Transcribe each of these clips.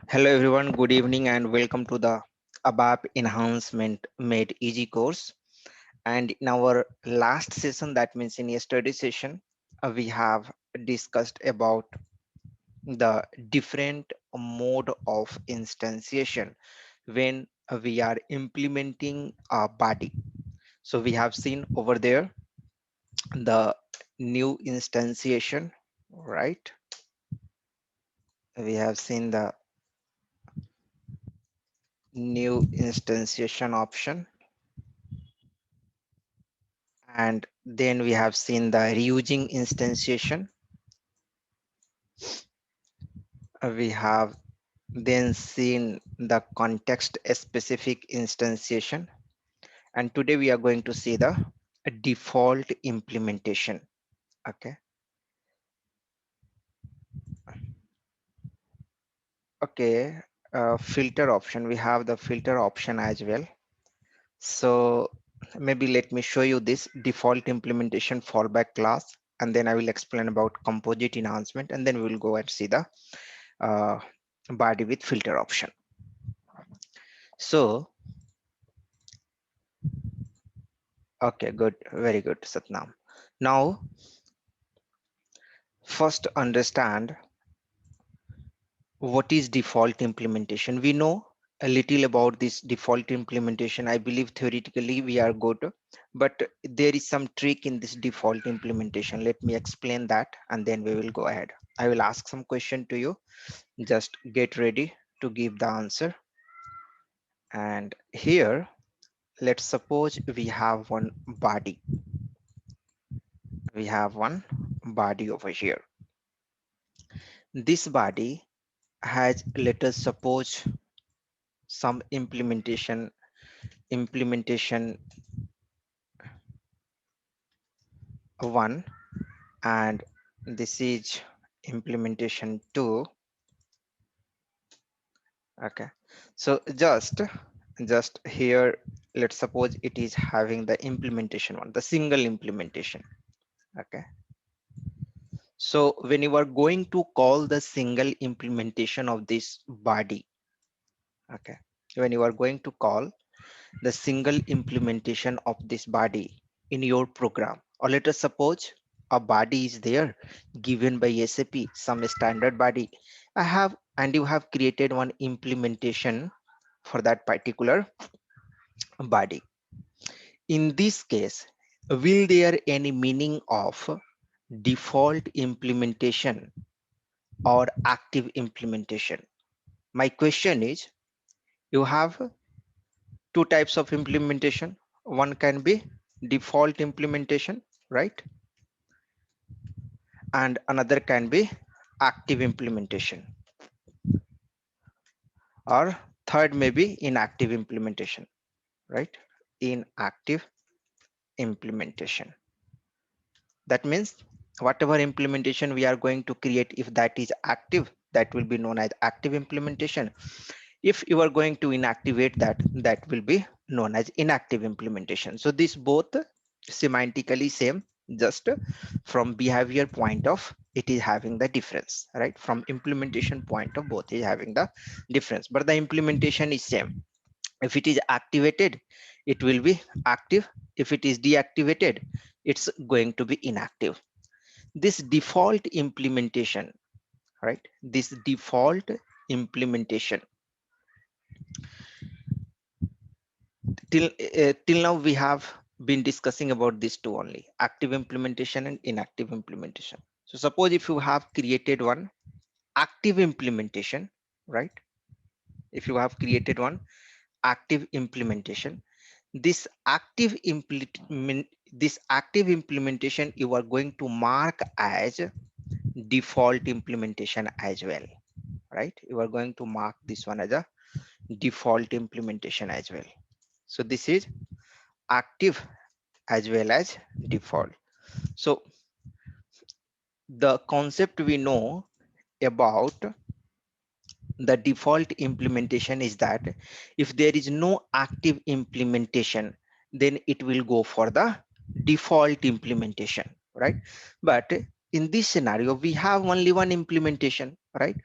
Hello everyone, good evening and welcome to the ABAP Enhancement Made Easy course. And in our last session, that means in yesterday's session, we have discussed about the different mode of instantiation when we are implementing a body. So we have seen over there the new instantiation, right? We have seen the new instantiation option, and then we have seen the reusing instantiation. We have then seen the context specific instantiation, and today we are going to see the default implementation. Okay. Okay. Filter option, we have the filter option as well. So maybe let me show you this default implementation fallback class, and then I will explain about composite enhancement, and then we will go and see the uh, body with filter option. So, okay, good, very good, Satnam. Now, first understand what is default implementation. We know a little about this default implementation. I believe theoretically we are good, but there is some trick in this default implementation. Let me explain that, and then we will go ahead. I will ask some question to you. Just get ready to give the answer. And here, let's suppose we have one body. We have one body over here. This body has, let us suppose, some implementation 1, and this is implementation 2. Okay, so just here, let's suppose it is having the implementation 1, the single implementation. Okay, so when you are going to call the single implementation of this body, okay, when you are going to call the single implementation of this body in your program, or let us suppose a body is there given by SAP, some standard body I have, and you have created one implementation for that particular body. In this case, will there any meaning of default implementation or active implementation? My question is, you have two types of implementation. One can be default implementation, right? And another can be active implementation, or third may be inactive implementation, right? Inactive implementation. That means whatever implementation we are going to create, if that is active, that will be known as active implementation. If you are going to inactivate that, that will be known as inactive implementation. So this both semantically same, just from behavior point of it is having the difference, right? From implementation point of both is having the difference, but the implementation is same. If it is activated, it will be active. If it is deactivated, it's going to be inactive. This default implementation, right? This default implementation, till now we have been discussing about these two only, active implementation and inactive implementation. So suppose if you have created one active implementation, right? If you have created one active implementation, this active implementation you are going to mark as default implementation as well, right? You are going to mark this one as a default implementation as well. So this is active as well as default. So the concept we know about the default implementation is that if there is no active implementation, then it will go for the default implementation, right? But in this scenario, we have only one implementation, right?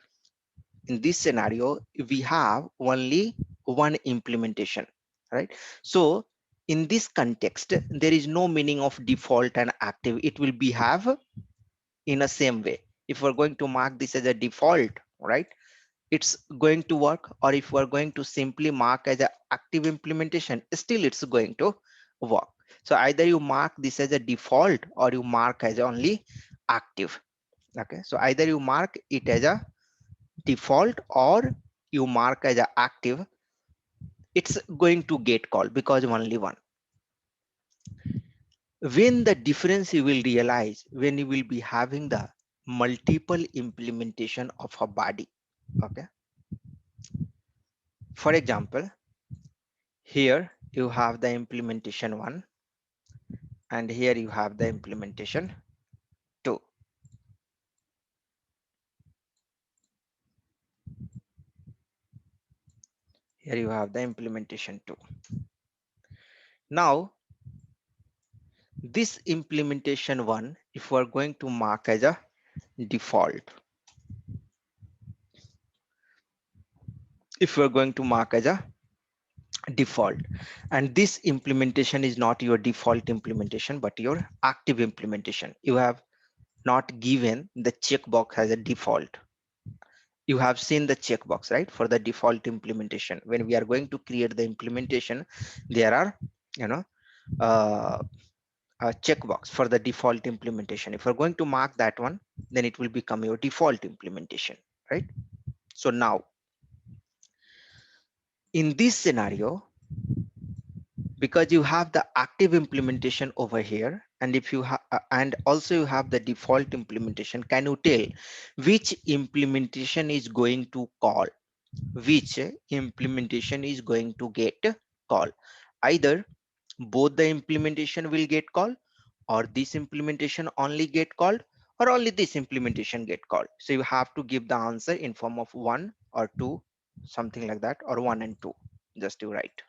in this scenario, we have only one implementation, right? So in this context, there is no meaning of default and active. It will behave in a same way. If we're going to mark this as a default, right, it's going to work. Or if we're going to simply mark as an active implementation, still it's going to work. So either you mark this as a default or you mark as only active. Okay, so either you mark it as a default or you mark as a active, it's going to get called because only one. When the difference you will realize when you will be having the multiple implementation of a body. Okay, for example, here you have the implementation 1 and here you have the implementation 2. Here you have the implementation 2. Now this implementation 1, if we are going to mark as a default, if we're going to mark as a default, and this implementation is not your default implementation but your active implementation, you have not given the checkbox as a default. You have seen the checkbox, right, for the default implementation. When we are going to create the implementation, there are, you know, uh, a checkbox for the default implementation. If we're going to mark that one, then it will become your default implementation, right? So now in this scenario, because you have the active implementation over here, and if you have and also you have the default implementation, can you tell which implementation is going to call, which implementation is going to get called? Either both the implementation will get called, or this implementation only get called, or only this implementation get called. So you have to give the answer in form of 1 or 2, something like that, or 1 and 2, just to write.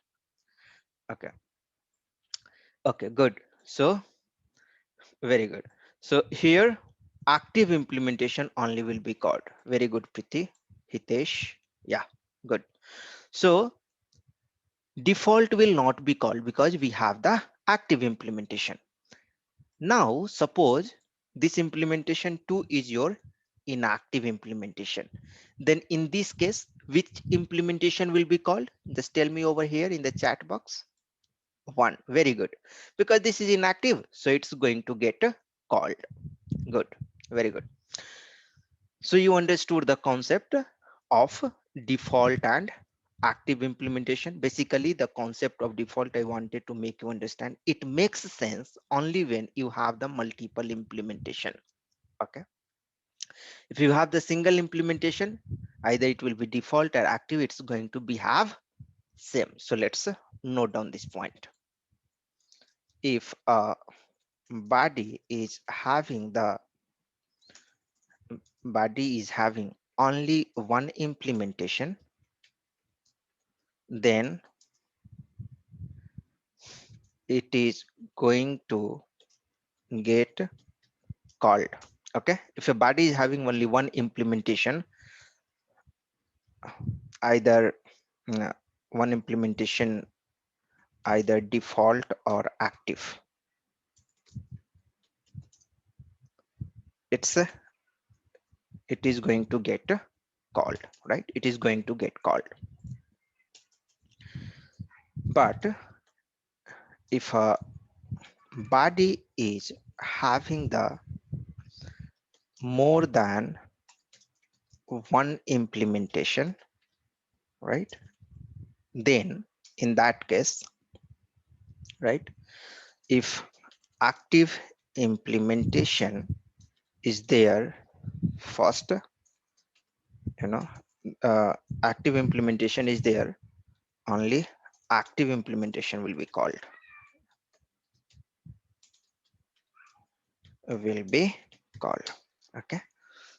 Okay, okay, good. So very good. So here active implementation only will be called. Very good, Priti, Hitesh. Yeah, good. So default will not be called because we have the active implementation. Now suppose this implementation 2 is your inactive implementation. Then in this case, which implementation will be called? Just tell me over here in the chat box. 1. Very good. Because this is inactive, so it's going to get called. Good. Very good. So you understood the concept of default and active implementation. Basically, the concept of default I wanted to make you understand. It makes sense only when you have the multiple implementation. Okay. If you have the single implementation, either it will be default or active, it's going to behave same. So let's note down this point. If a body is having only one implementation, then it is going to get called. Okay, if a body is having only one implementation, either uh, one implementation, either default or active, it is going to get called, right? It is going to get called. But if a body is having the more than one implementation, right, then in that case, right, if active implementation is there first, you know, active implementation is there, only active implementation will be called, will be called. Okay,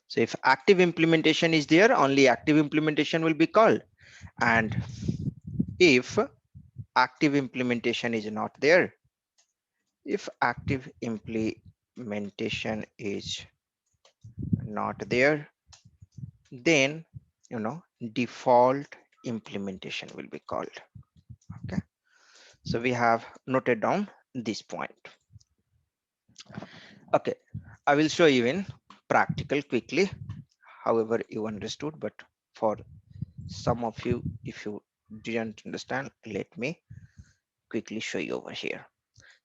so if active implementation is there, only active implementation will be called. And if active implementation is not there, if active implementation is not there, then you know, default implementation will be called. Okay, so we have noted down this point. Okay, I will show you in practical quickly, however you understood, but for some of you, if you didn't understand, let me quickly show you over here.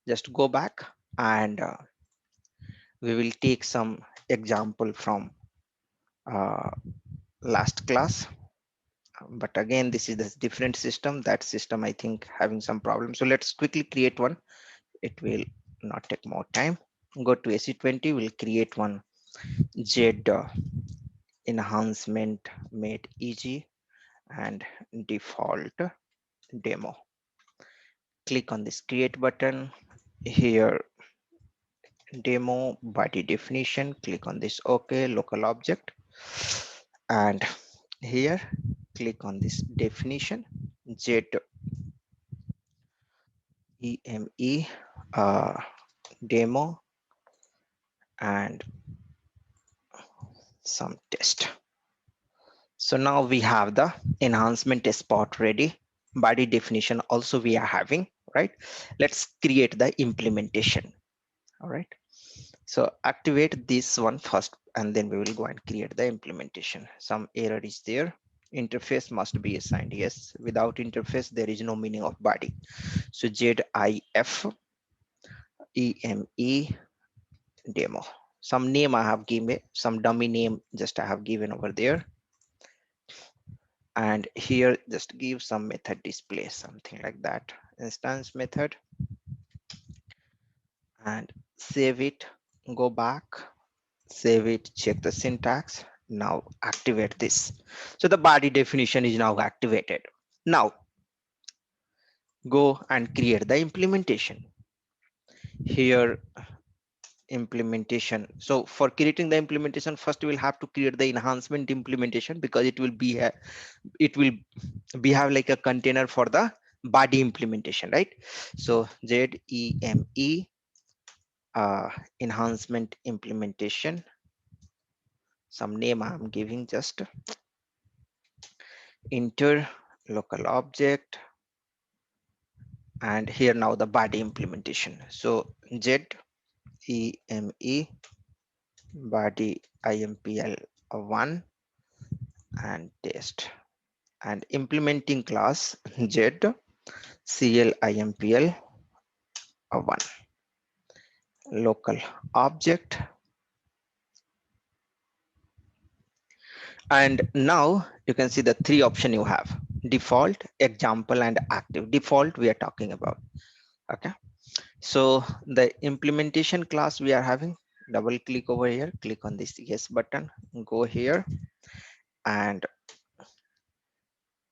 Just go back and we will take some example from uh, last class. But again, this is a different system. That system, I think, having some problems. So let's quickly create one. It will not take more time. Go to AC20, we'll create one Z enhancement made easy and default demo. Click on this create button here, demo body definition. Click on this OK local object, and here click on this definition Z EME demo and some test. So now we have the enhancement spot ready. Body definition also we are having, right? Let's create the implementation. All right. So activate this one first, and then we will go and create the implementation. Some error is there. Interface must be assigned. Yes, without interface, there is no meaning of body. So ZIF EME demo. Some name I have given, some dummy name just I have given over there. And here just give some method display, something like that. Instance method, and save it, go back, save it, check the syntax. Now activate this. So the body definition is now activated. Now go and create the implementation. Here implementation. So for creating the implementation, first we'll have to create the enhancement implementation, because it will be have like a container for the body implementation, right? So ZEME enhancement implementation, some name I'm giving, just enter local object, and here now the body implementation. So ZEME body IMPL1 and test, and implementing class Z CLIMPL1 local object. And now you can see the three option you have: default, example, and active. Default we are talking about. Okay, so the implementation class we are having, double click over here, click on this yes button, go here, and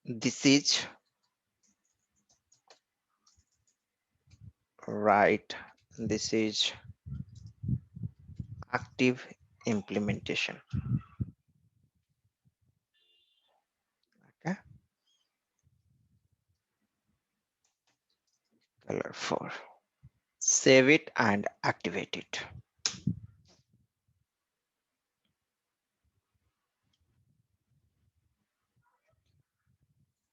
this is right, this is active implementation. Okay, color 4, save it and activate it.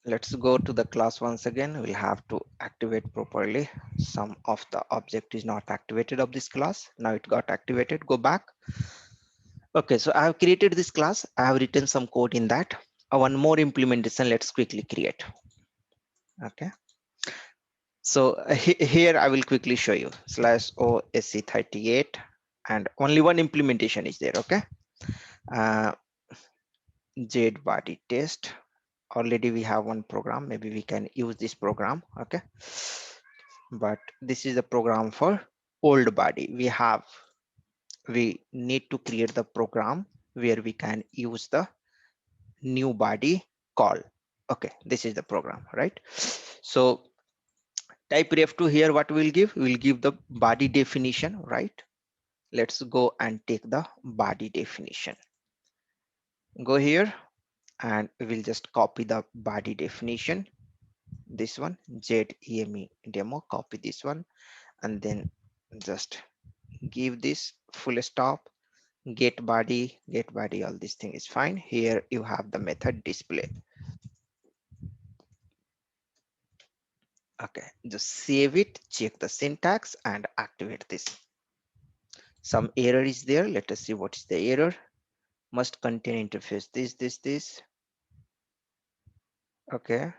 Let's go to the class once again. We'll have to activate properly. Some of the object is not activated of this class. Now it got activated. Go back. Okay, so I have created this class. I have written some code in that. One more implementation. Let's quickly create. Okay. So here I will quickly show you /OSC38, and only one implementation is there. Okay. Uh, Z body test. Already we have one program. Maybe we can use this program. Okay, but this is a program for old body. We need to create the program where we can use the new body call. Okay, this is the program, right? So type ref2 here, what we'll give, we'll give the body definition, right? Let's go and take the body definition. Go here and we'll just copy the body definition, this one, ZEME demo, copy this one, and then just give this full stop, get body, all this thing is fine. Here you have the method display. Okay, just save it, check the syntax and activate this. Some error is there. Let us see what is the error. Must contain interface this. Okay,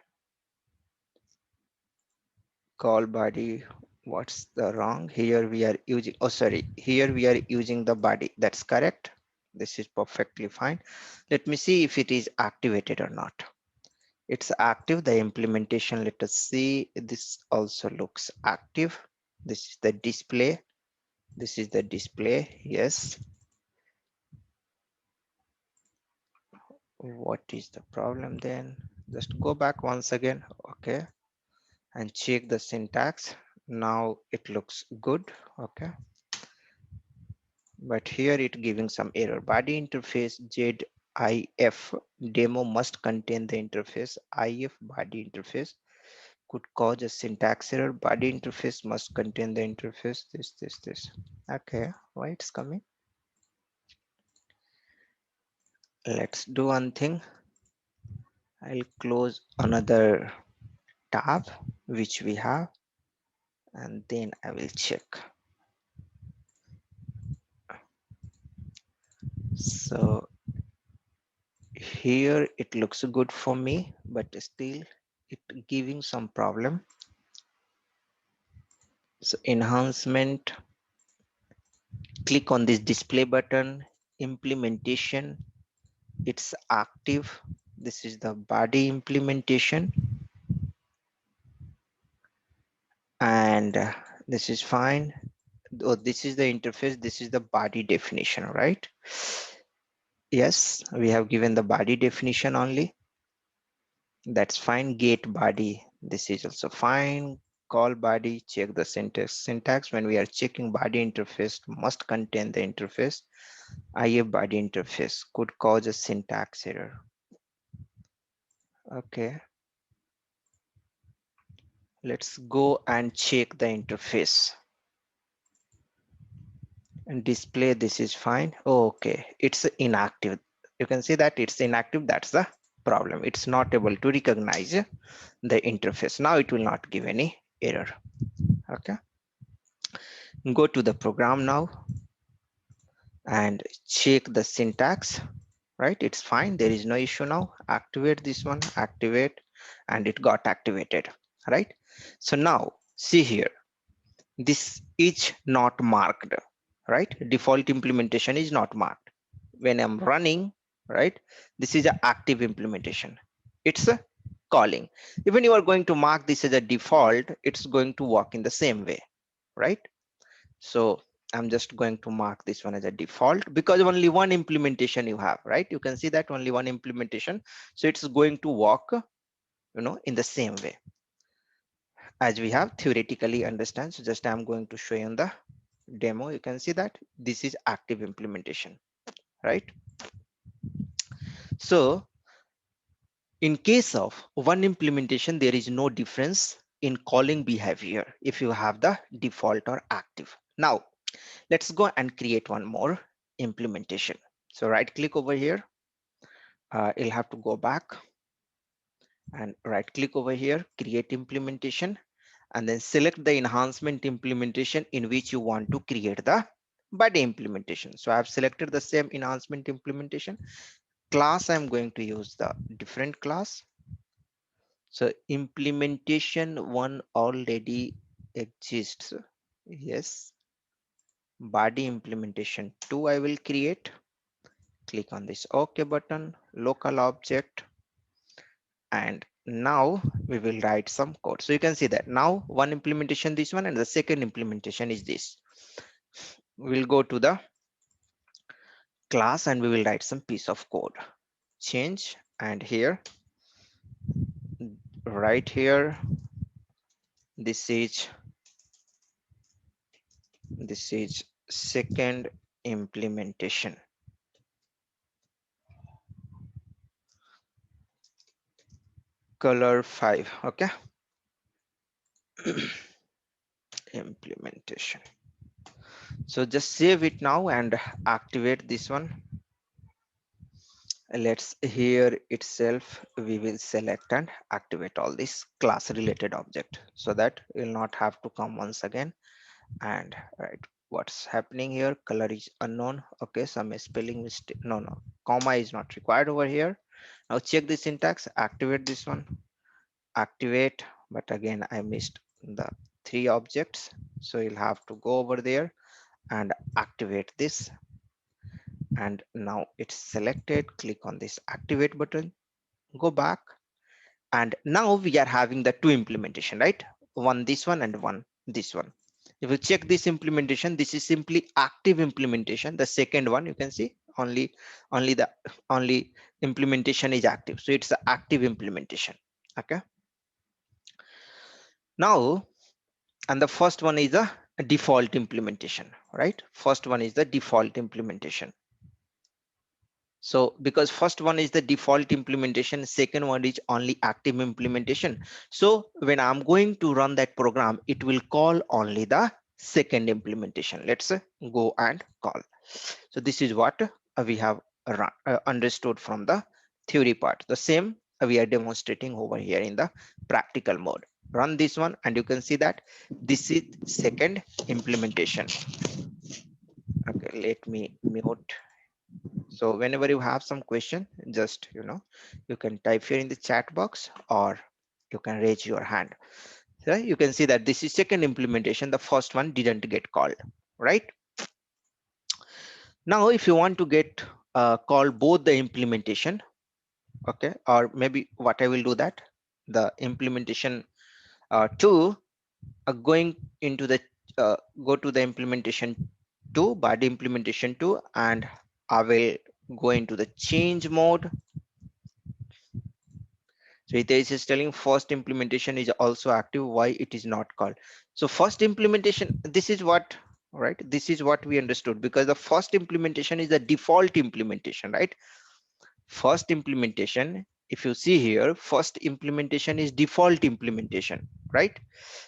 call body. What's the wrong here? We are using, oh sorry, here we are using the body. That's correct. This is perfectly fine. Let me see if it is activated or not. It's active, the implementation. Let us see. This also looks active. This is the display. This is the display. Yes. What is the problem then? Just go back once again. Okay, and check the syntax. Now it looks good. Okay, but here it giving some error. Body interface ZIF demo must contain the interface. IF body interface could cause a syntax error. Body interface must contain the interface. This. Okay, why it's coming? Let's do one thing. I'll close another tab which we have, and then I will check. So here it looks good for me, but still it giving some problem. So enhancement, click on this display button, implementation, it's active. This is the body implementation, and this is fine. Oh, this is the interface, this is the body definition, right? Yes, we have given the body definition only. That's fine. Get body, this is also fine. Call body, check the syntax. When we are checking body interface, must contain the interface. IF body interface could cause a syntax error. Okay, let's go and check the interface and display. This is fine. Okay, it's inactive. You can see that it's inactive. That's the problem. It's not able to recognize the interface. Now it will not give any error. Okay, go to the program now and check the syntax. Right, it's fine, there is no issue. Now activate this one, activate, and it got activated. Right, so now see here, this is not marked. Right, default implementation is not marked. When I'm running, right, this is an active implementation. It's a calling. Even you are going to mark this as a default, it's going to work in the same way. Right, so I'm just going to mark this one as a default because only one implementation you have. Right, you can see that only one implementation, so it's going to work, in the same way as we have theoretically understand. So just I'm going to show you in the demo. You can see that this is active implementation. Right, so in case of one implementation, there is no difference in calling behavior if you have the default or active. Now let's go and create one more implementation. So right click over here. You'll have to go back and right click over here, create implementation, and then select the enhancement implementation in which you want to create the body implementation. So I've selected the same enhancement implementation class. I'm going to use the different class. So implementation one already exists. Yes. Body implementation 2 I will create. Click on this OK button, local object, and now we will write some code. So you can see that now one implementation this one and the second implementation is this. We'll go to the class and we will write some piece of code. Change, and here, right here, this is second implementation. Color 5. Okay. Implementation. So just save it now and activate this one. Let's here itself we will select and activate all this class related object so that you'll not have to come once again. And right, what's happening here, color is unknown. Okay, some spelling mistake, no, comma is not required over here. Now check the syntax, activate this one, activate, but again I missed the three objects, so you'll have to go over there and activate this. And now it's selected, click on this activate button, go back, and now we are having the two implementation, right? One this one and one this one. If you check this implementation, this is simply active implementation. The second one you can see only implementation is active, so it's the active implementation. Okay, now, and the first one is a default implementation, right? First one is the default implementation. So because first one is the default implementation, second one is only active implementation. So when I'm going to run that program, it will call only the second implementation. Let's go and call. So this is what we have understood from the theory part. The same we are demonstrating over here in the practical mode. Run this one and you can see that this is second implementation. Okay, let me mute. So whenever you have some question, just you can type here in the chat box or you can raise your hand. So you can see that this is second implementation. The first one didn't get called, right? Now, if you want to get call both the implementation, okay, or maybe what I will do that the implementation two going into the go to the implementation two, body implementation two, and I will go into the change mode. So it is telling first implementation is also active. Why it is not called? So first implementation, this is what, right? This is what we understood, because the first implementation is the default implementation, right? First implementation, if you see here, first implementation is default implementation, right?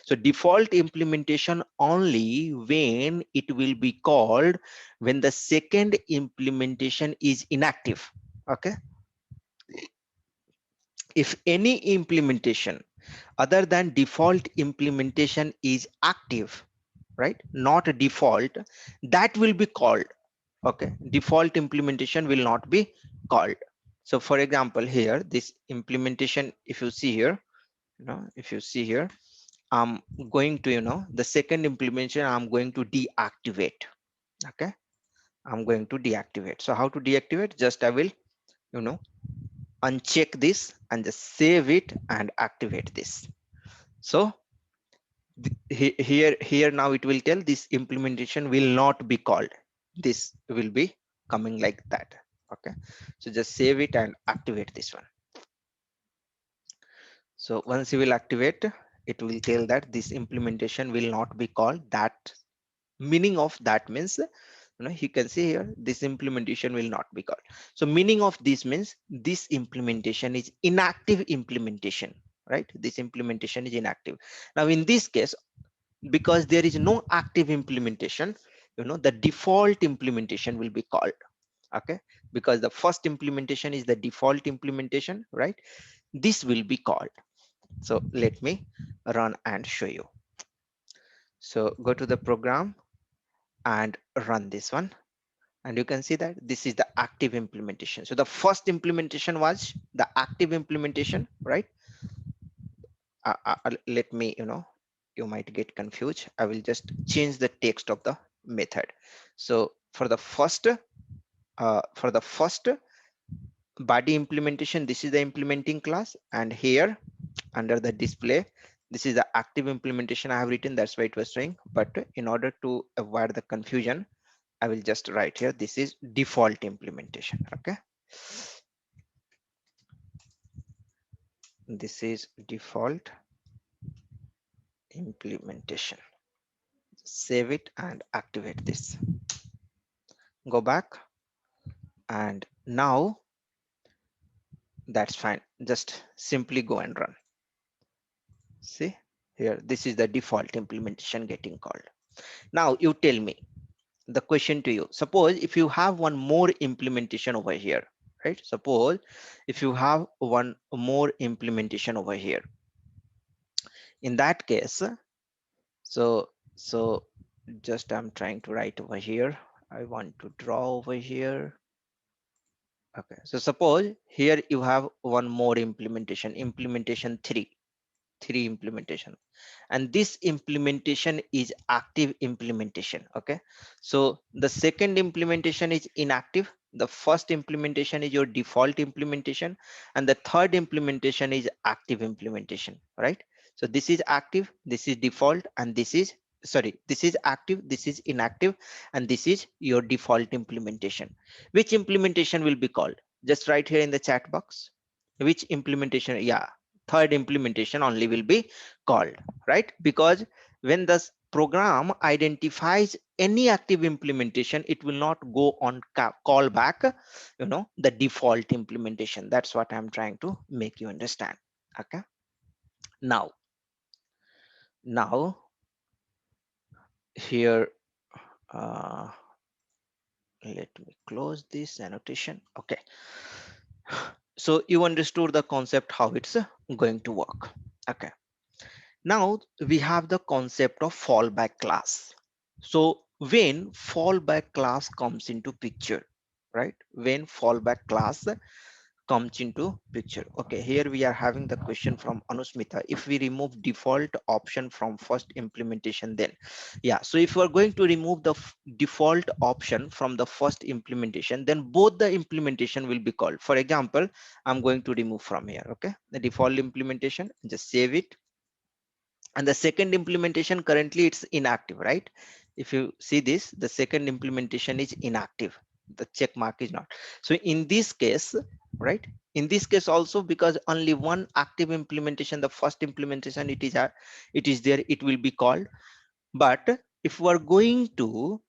So default implementation only when it will be called when the second implementation is inactive. Okay, if any implementation other than default implementation is active, right, not a default, that will be called. Okay, default implementation will not be called. So for example, here this implementation, if you see here, if you see here, I'm going to the second implementation I'm going to deactivate. Okay, I'm going to deactivate. So how to deactivate? Just I will you know uncheck this and just save it and activate this. So here now it will tell this implementation will not be called. This will be coming like that. Okay, so just save it and activate this one. So once you will activate, it will tell that this implementation will not be called. That meaning of that means, you can see here, this implementation will not be called. So meaning of this means this implementation is inactive implementation, right? This implementation is inactive. Now in this case, because there is no active implementation, the default implementation will be called. Okay, because the first implementation is the default implementation, right? This will be called. So let me run and show you. So go to the program and run this one, and you can see that this is the active implementation. So the first implementation was the active implementation, right? Let me, you might get confused. I will just change the text of the method. So for the first body implementation, this is the implementing class, and here under the display, this is the active implementation I have written. That's why it was showing. But in order to avoid the confusion, I will just write here, this is default implementation. Okay, this is default implementation. Save it and activate this. Go back, and now that's fine. Just simply go and run. See here, this is the default implementation getting called. Now you tell me, the question to you, suppose if you have one more implementation over here, right? Suppose if you have one more implementation over here, in that case, so just I'm trying to write over here, I want to draw over here. Okay, so suppose here you have one more implementation, implementation 3 implementation, and this implementation is active implementation. Okay, so the second implementation is inactive, the first implementation is your default implementation, and the third implementation is active implementation, right? So this is active, this is default, and this is, sorry, this is active, this is inactive, and this is your default implementation. Which implementation will be called? Just write here in the chat box which implementation. Yeah, third implementation only will be called, right? Because when the program identifies any active implementation, it will not go on call back, the default implementation. That's what I'm trying to make you understand. Okay, now here, uh, let me close this annotation. Okay, so you understood the concept how it's going to work. Okay, now we have the concept of fallback class. So when fallback class comes into picture, right? When fallback class comes into picture. Okay, here we are having the question from Anusmita. If we remove default option from first implementation, then yeah. So if we are going to remove the default option from the first implementation, then both the implementation will be called. For example, I'm going to remove from here. Okay, the default implementation, just save it, and the second implementation currently it's inactive, right? If you see this, the second implementation is inactive, the check mark is not. So in this case, right, in this case also, because only one active implementation, the first implementation, it is there, it will be called. But if we are going to,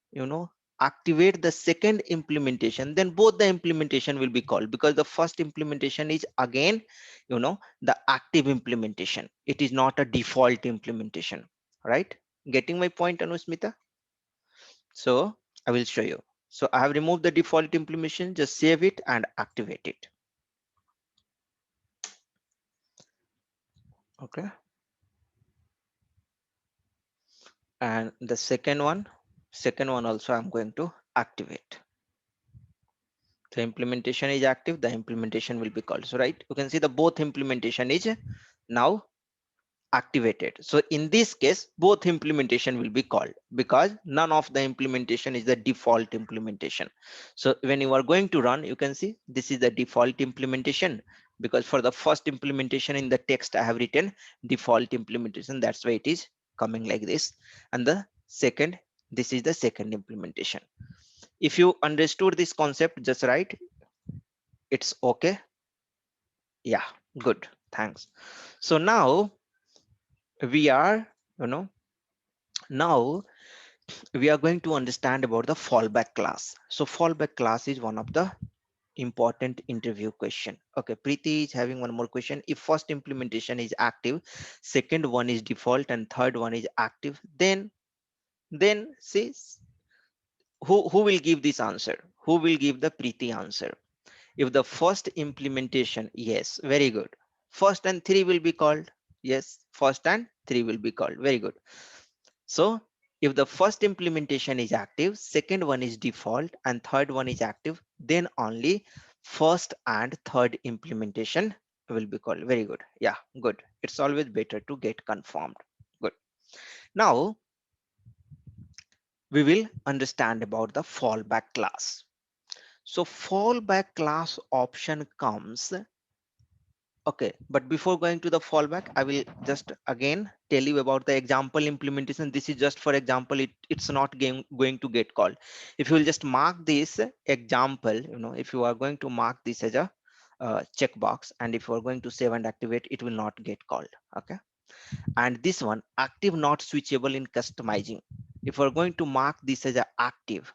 activate the second implementation, then both the implementation will be called, because the first implementation is again, the active implementation. It is not a default implementation, right? Getting my point, Anusmita? So I will show you. So I have removed the default implementation, just save it and activate it. Okay. And the second one also I'm going to activate. The implementation is active, the implementation will be called. So right, you can see the both implementation is now activated. So in this case, both implementation will be called, because none of the implementation is the default implementation. So when you are going to run, you can see this is the default implementation, because for the first implementation in the text I have written default implementation, that's why it is coming like this. And the second, this is the second implementation. If you understood this concept, just write it's okay. Yeah, good, thanks. So now we are, you know now we are going to understand about the fallback class. So fallback class is one of the important interview question. Okay, Preeti is having one more question. If first implementation is active, second one is default, and third one is active, then see, who will give this answer? Who will give the Preeti answer? If the first implementation, yes, very good. First and three will be called. Yes, first and three will be called. Very good. So if the first implementation is active, second one is default, and third one is active, then only first and third implementation will be called. Very good. Yeah, good. It's always better to get confirmed. Good. Now we will understand about the fallback class. So fallback class option comes. Okay, but before going to the fallback, I will just again tell you about the example implementation. This is just for example, it's not going to get called. If you will just mark this example, if you are going to mark this as a checkbox, and if you are going to save and activate, it will not get called. Okay, and this one, active not switchable in customizing. If we're going to mark this as a active,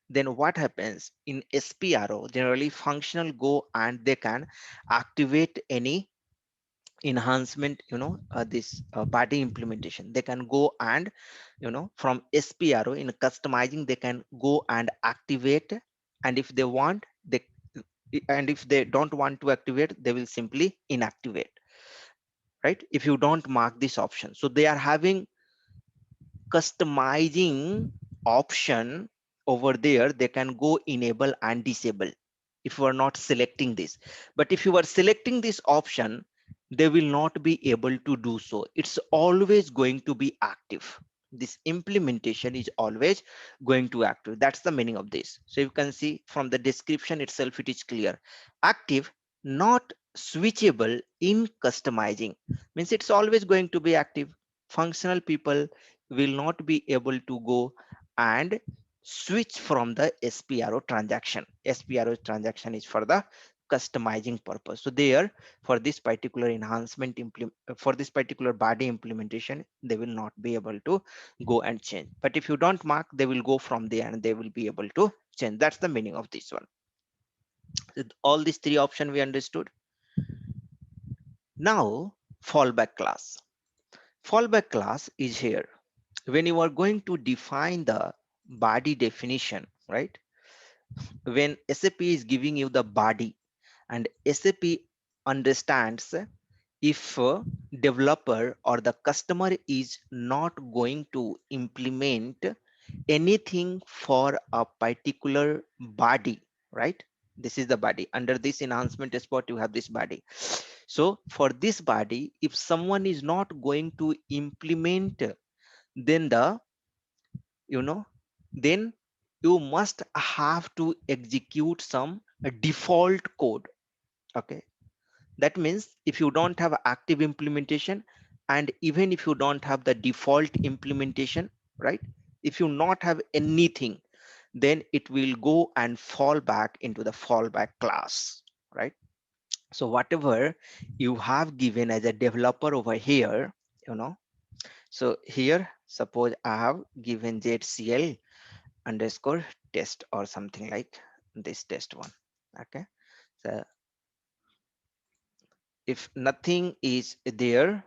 then what happens in SPRO, generally functional go and they can activate any enhancement, this body implementation, they can go and, from SPRO in customizing, they can go and activate. And if they want, they, and if they don't want to activate, they will simply inactivate, right? If you don't mark this option, so they are having customizing option over there. They can go enable and disable if you are not selecting this. But if you are selecting this option, they will not be able to do so. It's always going to be active. This implementation is always going to active. That's the meaning of this. So you can see from the description itself, it is clear. Active, not switchable in customizing, means it's always going to be active. Functional people will not be able to go and switch from the SPRO transaction. SPRO transaction is for the customizing purpose. So there, for this particular enhancement for this particular body implementation, they will not be able to go and change. But if you don't mark, they will go from there and they will be able to change. That's the meaning of this one. All these three options we understood. Now, fallback class. Fallback class is here. When you are going to define the body definition, right? When SAP is giving you the body, and SAP understands if a developer or the customer is not going to implement anything for a particular body, right? This is the body. Under this enhancement spot, you have this body. So for this body, if someone is not going to implement, then you know then you must have to execute some default code. Okay, that means if you don't have active implementation, and even if you don't have the default implementation, right, if you not have anything, then it will go and fall back into the fallback class, right? So whatever you have given as a developer over here, you know so here suppose I have given ZCL underscore test or something like this test one. Okay, so if nothing is there,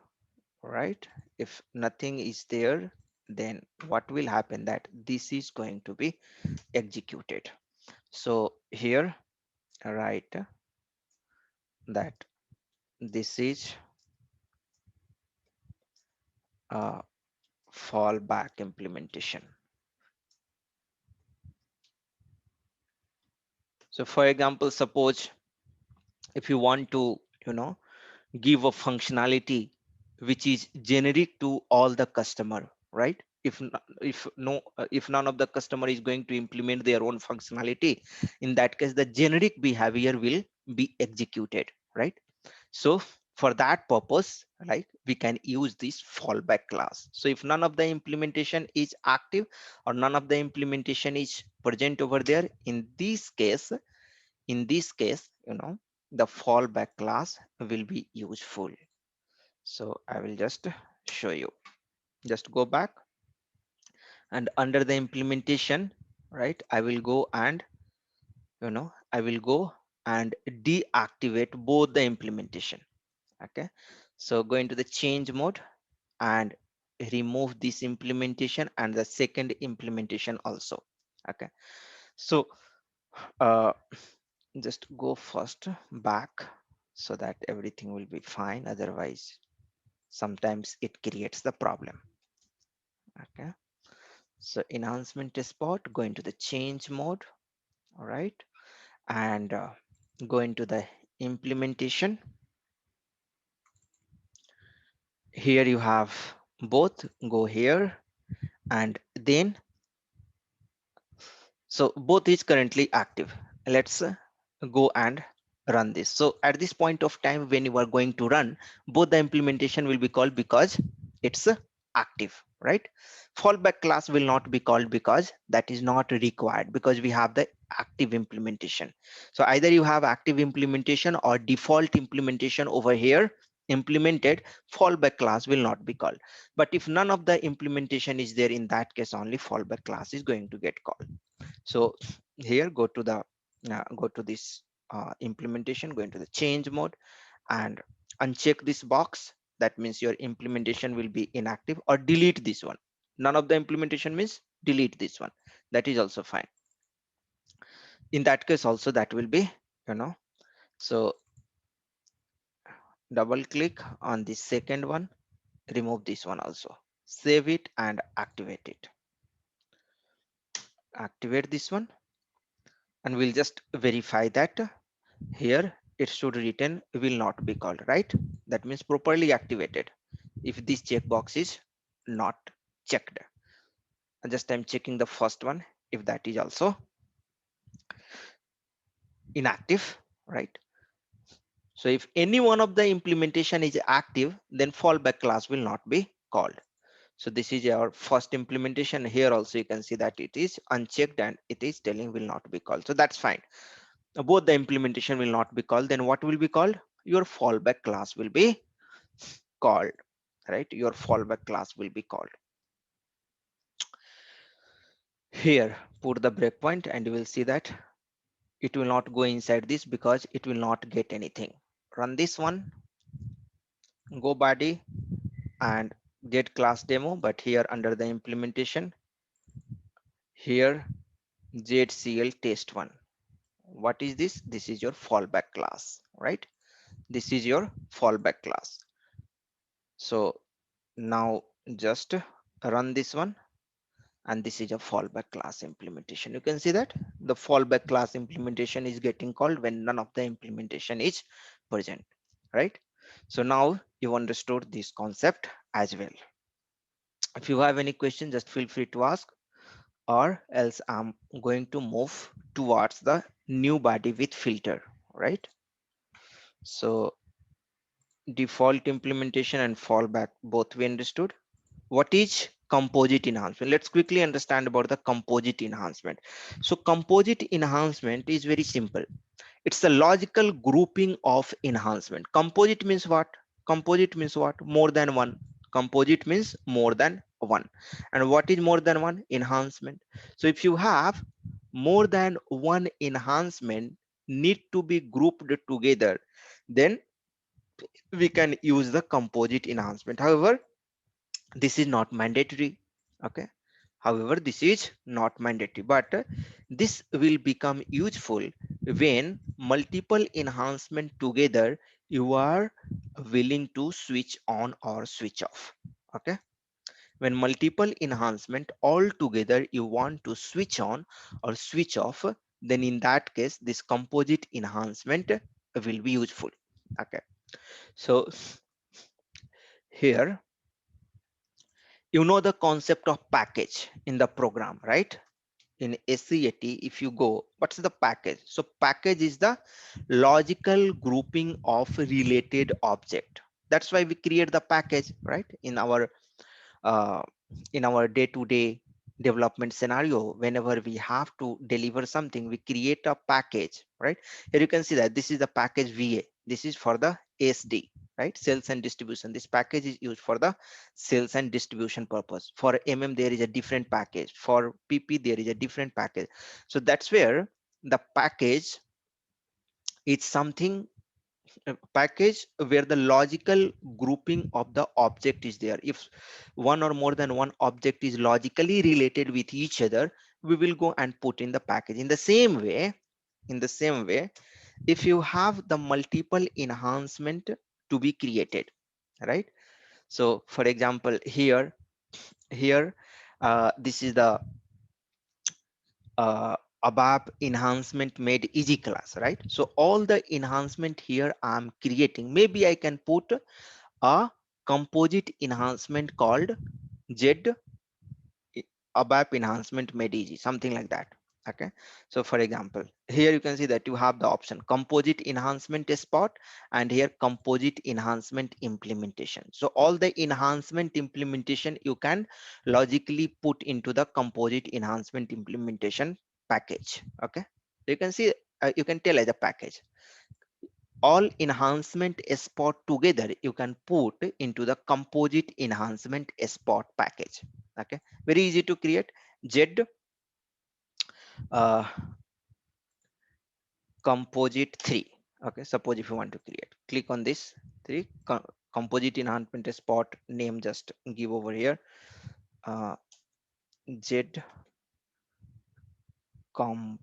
right, if nothing is there, then what will happen, that this is going to be executed. So here write that this is a fallback implementation. So for example, suppose if you want to, you know give a functionality which is generic to all the customer, right? If none of the customer is going to implement their own functionality, in that case the generic behavior will be executed, right? So for that purpose, like, we can use this fallback class. So if none of the implementation is active or none of the implementation is present over there, in this case, the fallback class will be useful. So I will just show you. Just go back, and under the implementation, right, I will go and, I will go and deactivate both the implementation. Okay, so go into the change mode and remove this implementation and the second implementation also. Okay, so uh, just go first back so that everything will be fine. Otherwise, sometimes it creates the problem. Okay, so enhancement spot, go into the change mode. All right, and go into the implementation. Here you have both. Go here, and then, so both is currently active. Let's go and run this. So at this point of time, when you are going to run, both the implementation will be called because it's active, right? Fallback class will not be called because that is not required, because we have the active implementation. So either you have active implementation or default implementation over here implemented, fallback class will not be called. But if none of the implementation is there, in that case only fallback class is going to get called. So here, go to the go to this implementation, go into the change mode, and uncheck this box, that means your implementation will be inactive, or delete this one. None of the implementation means delete this one. That is also fine. In that case also that will be, so double click on the second one, remove this one also, save it and activate it. Activate this one, and we'll just verify that here it should written will not be called, right? That means properly activated. If this checkbox is not checked, and just I'm checking the first one if that is also inactive, right? So if any one of the implementation is active, then fallback class will not be called. So this is our first implementation. Here also you can see that it is unchecked and it is telling will not be called. So that's fine. Both the implementation will not be called. Then what will be called? Your fallback class will be called, right? Your fallback class will be called. Here, put the breakpoint and you will see that it will not go inside this because it will not get anything. Run this one, go body and get class demo, but here under the implementation, here ZCL test one. What is this? This is your fallback class, right? This is your fallback class. So now just run this one, and this is a fallback class implementation. You can see that the fallback class implementation is getting called when none of the implementation is present, right? So now you understood this concept as well. If you have any question, just feel free to ask, or else I'm going to move towards the new body with filter, right? So default implementation and fallback, both we understood. What is composite enhancement? Let's quickly understand about the composite enhancement. So composite enhancement is very simple. It's the logical grouping of enhancement. Composite means what? Composite means what? More than one. Composite means more than one. And what is more than one? Enhancement. So if you have more than one enhancement need to be grouped together, then we can use the composite enhancement. However, this is not mandatory. Okay. However, this is not mandatory, but this will become useful when multiple enhancement together you are willing to switch on or switch off. Okay. When multiple enhancement all together you want to switch on or switch off, then in that case this composite enhancement will be useful. Okay. So here, the concept of package in the program, right? In SCAT, if you go, what's the package? So package is the logical grouping of related object. That's why we create the package, right? Uh, in our day-to-day development scenario, whenever we have to deliver something, we create a package, right? Here you can see that this is the package VA. This is for the SD, right? Sales and distribution. This package is used for the sales and distribution purpose. For there is a different package. For PP there is a different package. So that's where the package is something, package where the logical grouping of the object is there. If one or more than one object is logically related with each other, we will go and put in the package. In the same way, if you have the multiple enhancement to be created, right? So for example, here this is the uh, ABAP enhancement made easy class, right? So all the enhancement here I'm creating, maybe I can put a composite enhancement called Z ABAP enhancement made easy, something like that. Okay. So for example, here you can see that you have the option composite enhancement spot, and here composite enhancement implementation. So all the enhancement implementation you can logically put into the composite enhancement implementation package. Okay. So you can see, you can tell as a package all enhancement spot together you can put into the composite enhancement spot package. Okay, very easy to create. Z uh, composite 3. Okay, suppose if you want to create, click on this, 3 composite enhancement spot name, just give over here uh, Z com.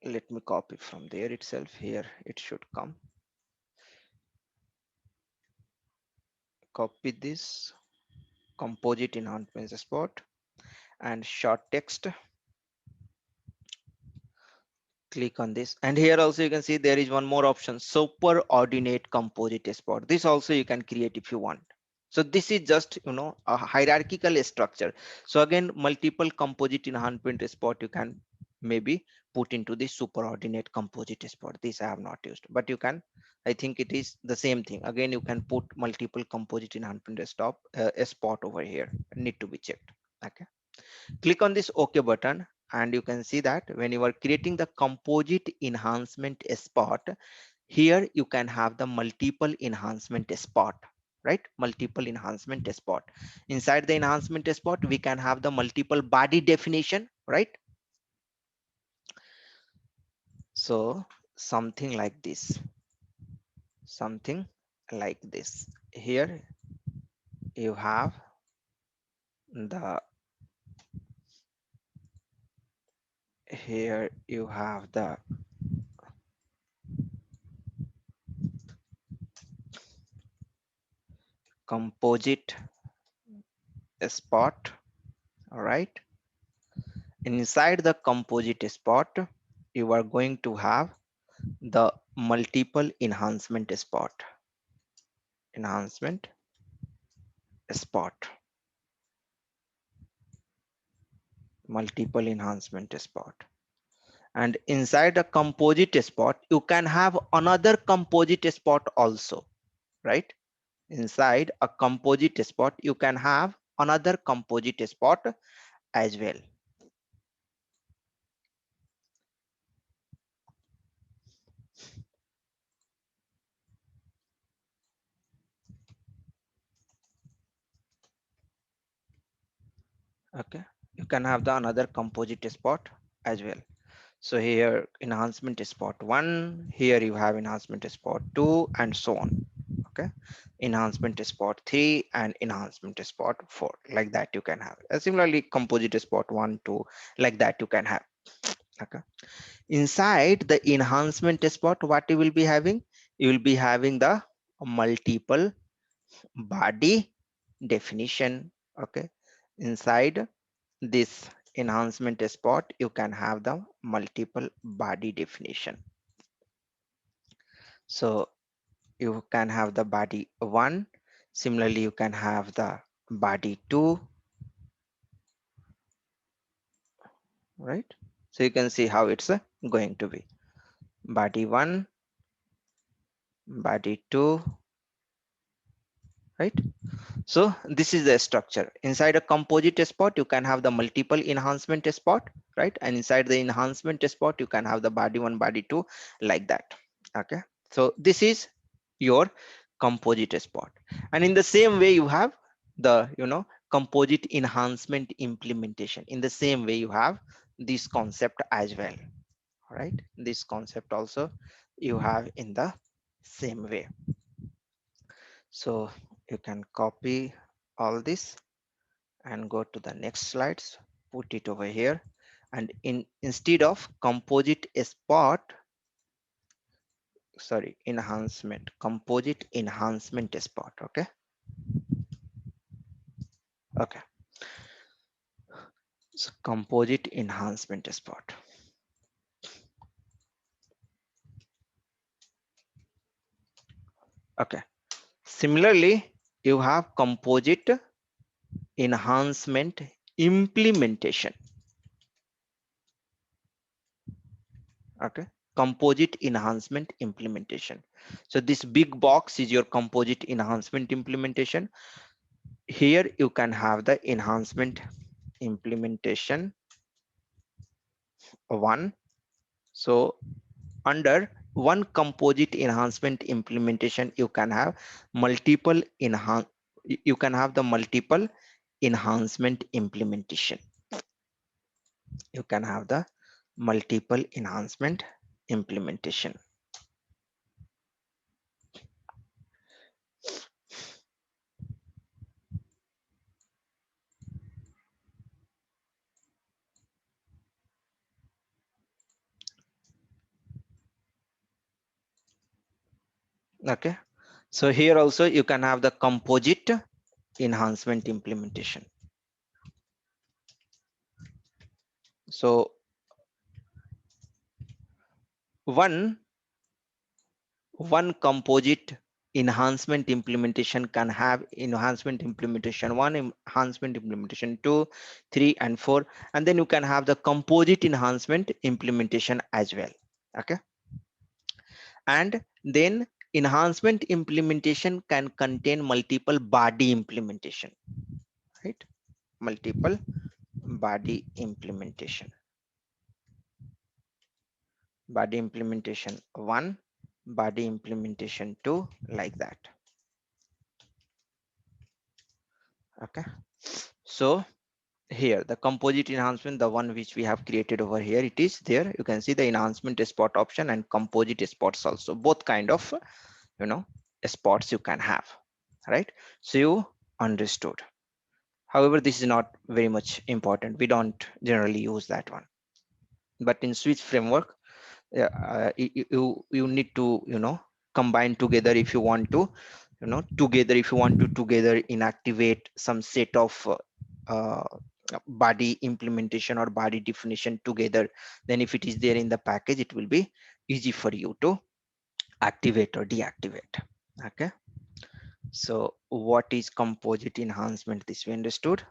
Let me copy from there itself. Here it should come. Copy this composite enhancement spot and short text. Click on this, and here also you can see there is one more option, superordinate composite spot. This also you can create if you want. So this is just, you know, a hierarchical structure. So again, multiple composite enhancement spot you can maybe put into the superordinate composite spot. This I have not used, but you can, I think it is the same thing. Again, you can put multiple composite enhancement a spot over here, need to be checked. Okay, click on this OK button, and you can see that when you are creating the composite enhancement spot, here you can have the multiple enhancement spot, right? Multiple enhancement spot. Inside the enhancement spot, we can have the multiple body definition, right? So something like this, something like this. Here you have the, here you have the composite spot, all right? Inside the composite spot, you are going to have the multiple enhancement spot, enhancement spot, multiple enhancement spot. And inside a composite spot, you can have another composite spot also, right? Inside a composite spot, you can have another composite spot as well. Okay, you can have the another composite spot as well. So here enhancement spot 1, here you have enhancement spot 2, and so on. Okay, enhancement spot 3 and enhancement spot 4, like that you can have. Similarly, composite spot 1, 2, like that you can have. Okay, inside the enhancement spot, what you will be having? You will be having the multiple body definition. Okay, inside this enhancement spot, you can have the multiple body definition. So you can have the body 1, similarly you can have the body 2, right? So you can see how it's going to be body 1, body 2, right? So this is the structure. Inside a composite spot, you can have the multiple enhancement spot, right? And inside the enhancement spot, you can have the body 1, body 2, like that. Okay, so this is your composite spot. And in the same way, you have the, you know, composite enhancement implementation. In the same way, you have this concept as well, right? This concept also you have in the same way. So you can copy all this and go to the next slides, put it over here, and instead of composite spot, sorry, enhancement, composite enhancement spot. Okay, okay, so composite enhancement spot. Okay, similarly you have composite enhancement implementation. Okay, composite enhancement implementation. So this big box is your composite enhancement implementation. Here you can have the enhancement implementation 1. So under one composite enhancement implementation, you can have multiple you can have the multiple enhancement implementation. You can have the multiple enhancement implementation. Okay, so here also you can have the composite enhancement implementation. So one one composite enhancement implementation can have enhancement implementation 1, enhancement implementation 2, 3 and 4, and then you can have the composite enhancement implementation as well. Okay, and then enhancement implementation can contain multiple body implementation, right? Multiple body implementation. Body implementation 1, body implementation 2, like that. Okay, so here the composite enhancement, the one which we have created over here, it is there. You can see the enhancement spot option and composite spots also, both kind of you know spots you can have, right? So you understood. However, this is not very much important, we don't generally use that one, but in switch framework, you need to combine together if you want to together, if you want to together inactivate some set of uh, body implementation or body definition together, then if it is there in the package, it will be easy for you to activate or deactivate. Okay, so what is composite enhancement? This we understood.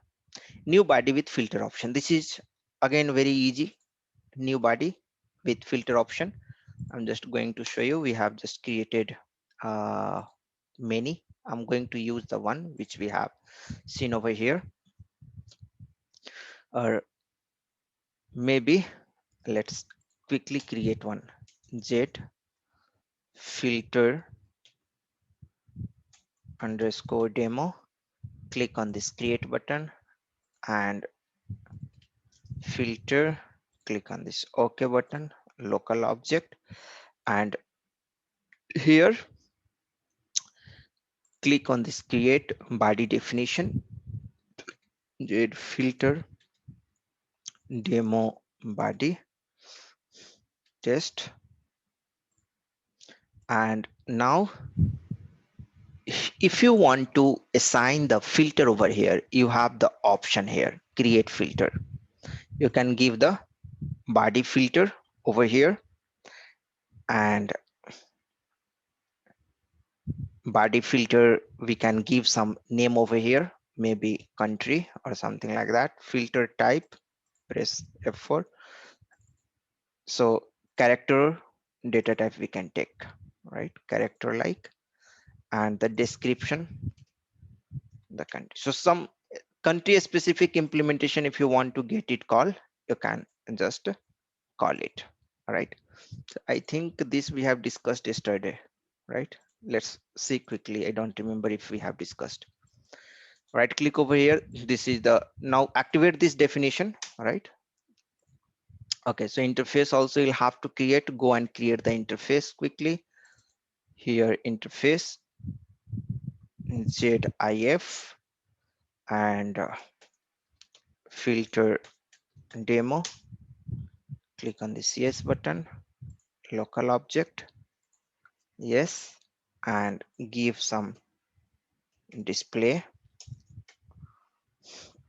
New body with filter option, this is again very easy. New body with filter option, I'm just going to show you. We have just created uh, many. I'm going to use the one which we have seen over here, or maybe let's quickly create one. Z filter underscore demo. Click on this create button and filter. Click on this OK button, local object, and here click on this create body definition. Z filter demo body test, and now if you want to assign the filter over here, you have the option here, create filter. You can give the body filter over here, and body filter we can give some name over here, maybe country or something like that. Filter type, press F4. So character data type we can take, right? Character like, and the description, the country. So some country specific implementation, if you want to get it called, you can just call it. All right, so I think this we have discussed yesterday, right? Let's see quickly, I don't remember if we have discussed. Right click over here, this is the now activate this definition. All right, okay, so interface also you'll have to create. Go and create the interface quickly. Here interface ZIF and filter demo. Click on this yes button, local object, yes, and give some display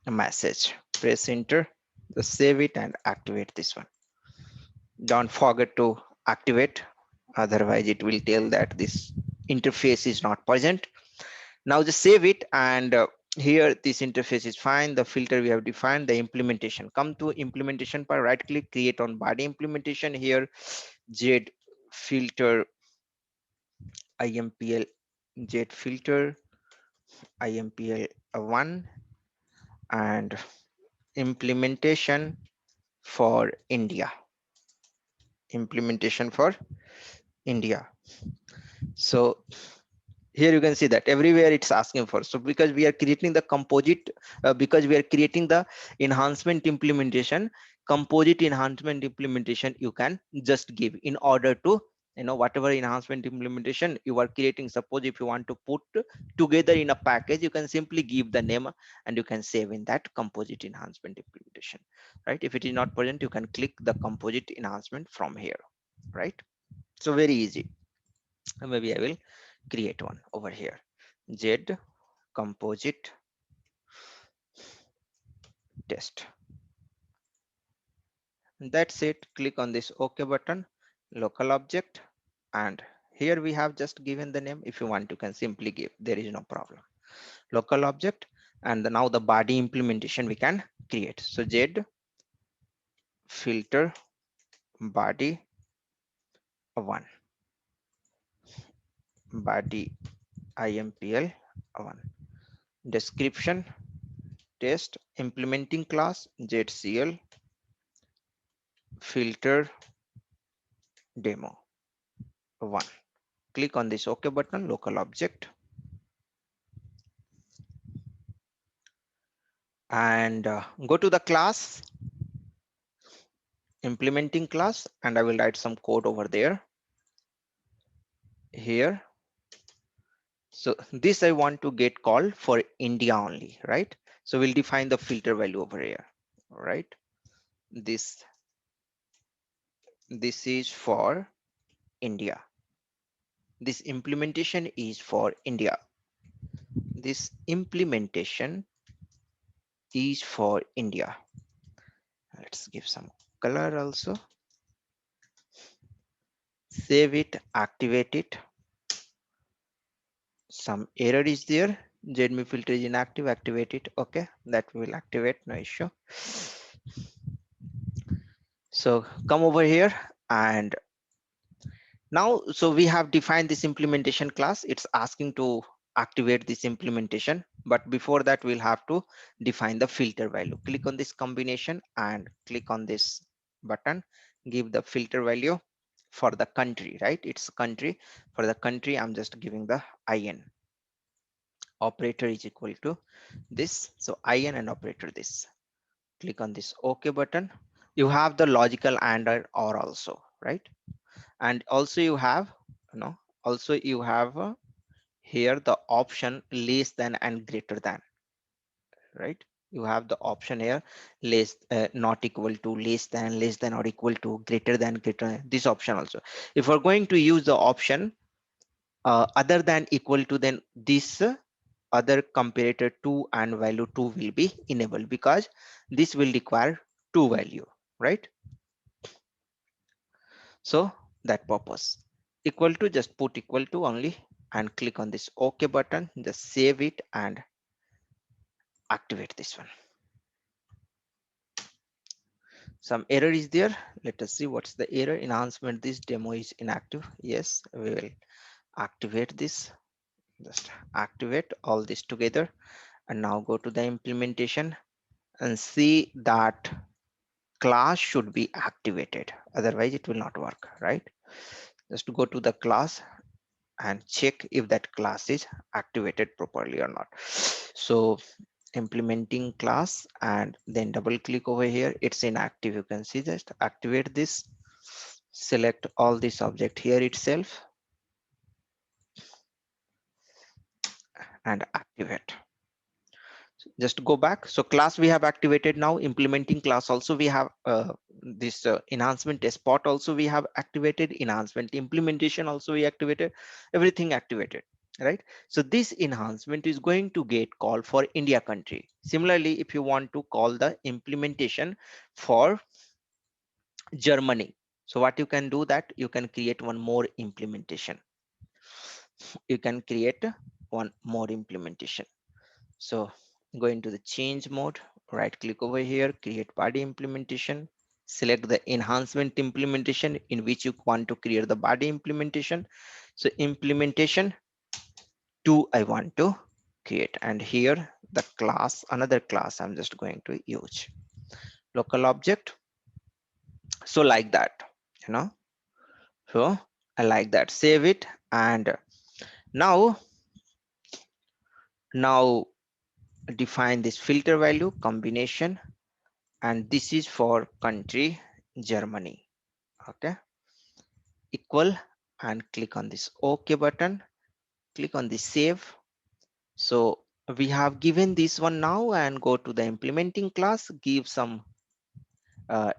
a message. Press enter, just save it and activate this one. Don't forget to activate, otherwise it will tell that this interface is not present. Now just save it, and here this interface is fine. The filter we have defined, the implementation. Come to implementation part, right click, create on body implementation. Here Z filter IMPL, Z filter IMPL 1, and implementation for India. Implementation for India. So here you can see that everywhere it's asking for. So because we are creating the composite, because we are creating the enhancement implementation, composite enhancement implementation you can just give in order to whatever enhancement implementation you are creating. Suppose if you want to put together in a package, you can simply give the name and you can save in that composite enhancement implementation, right? If it is not present, you can click the composite enhancement from here, right? So very easy. Maybe I will create one over here. Z composite test. That's it. Click on this OK button, local object, and here we have just given the name. If you want, you can simply give, there is no problem. Local object, and now the body implementation we can create. So Z filter body 1, body impl 1, description test, implementing class zcl filter demo 1. Click on this OK button, local object, and go to the class, implementing class, and I will write some code over there here. So this I want to get called for India only, right? So we'll define the filter value over here, all right? This is for India. This implementation is for India. This implementation is for India. Let's give some color also. Save it, activate it. Some error is there. ZME filter is inactive, activate it. Okay, that will activate, no issue. So come over here, and now, so we have defined this implementation class. It's asking to activate this implementation, but before that we'll have to define the filter value. Click on this combination and click on this button, give the filter value for the country, right? It's country. For the country, I'm just giving the IN. Operator is equal to this, so IN and operator this. Click on this OK button. You have the logical and or also, right? And also you have, also you have here the option less than and greater than, right? You have the option here, less, not equal to, less than or equal to, greater than, this option also. If we're going to use the option other than equal to, then this other comparator 2 and value 2 will be enabled, because this will require 2 value, right? So that purpose, equal to, just put equal to only and click on this OK button, just save it and activate this one. Some error is there. Let us see what's the error. Enhancement, this demo is inactive. Yes, we will activate this. Just activate all this together, and now go to the implementation and see that class should be activated, otherwise it will not work, right? Just go to the class and check if that class is activated properly or not. So implementing class, and then double click over here, it's inactive. You can see, just activate this, select all this object here itself and activate. Just go back. So class we have activated. Now implementing class also we have this enhancement test spot also we have activated, enhancement implementation also we activated, everything activated, right? So this enhancement is going to get called for India country. Similarly, if you want to call the implementation for Germany, so what you can do, that you can create one more implementation. You can create one more implementation. So go into the change mode, right click over here, create body implementation, select the enhancement implementation in which you want to create the body implementation. So implementation 2 I want to create, and here the class, another class I'm just going to use, local object. So like that, you know, so I like that, save it, and now define this filter value combination, and this is for country Germany. Okay, equal, and click on this OK button, click on the save. So we have given this one now, and go to the implementing class, give some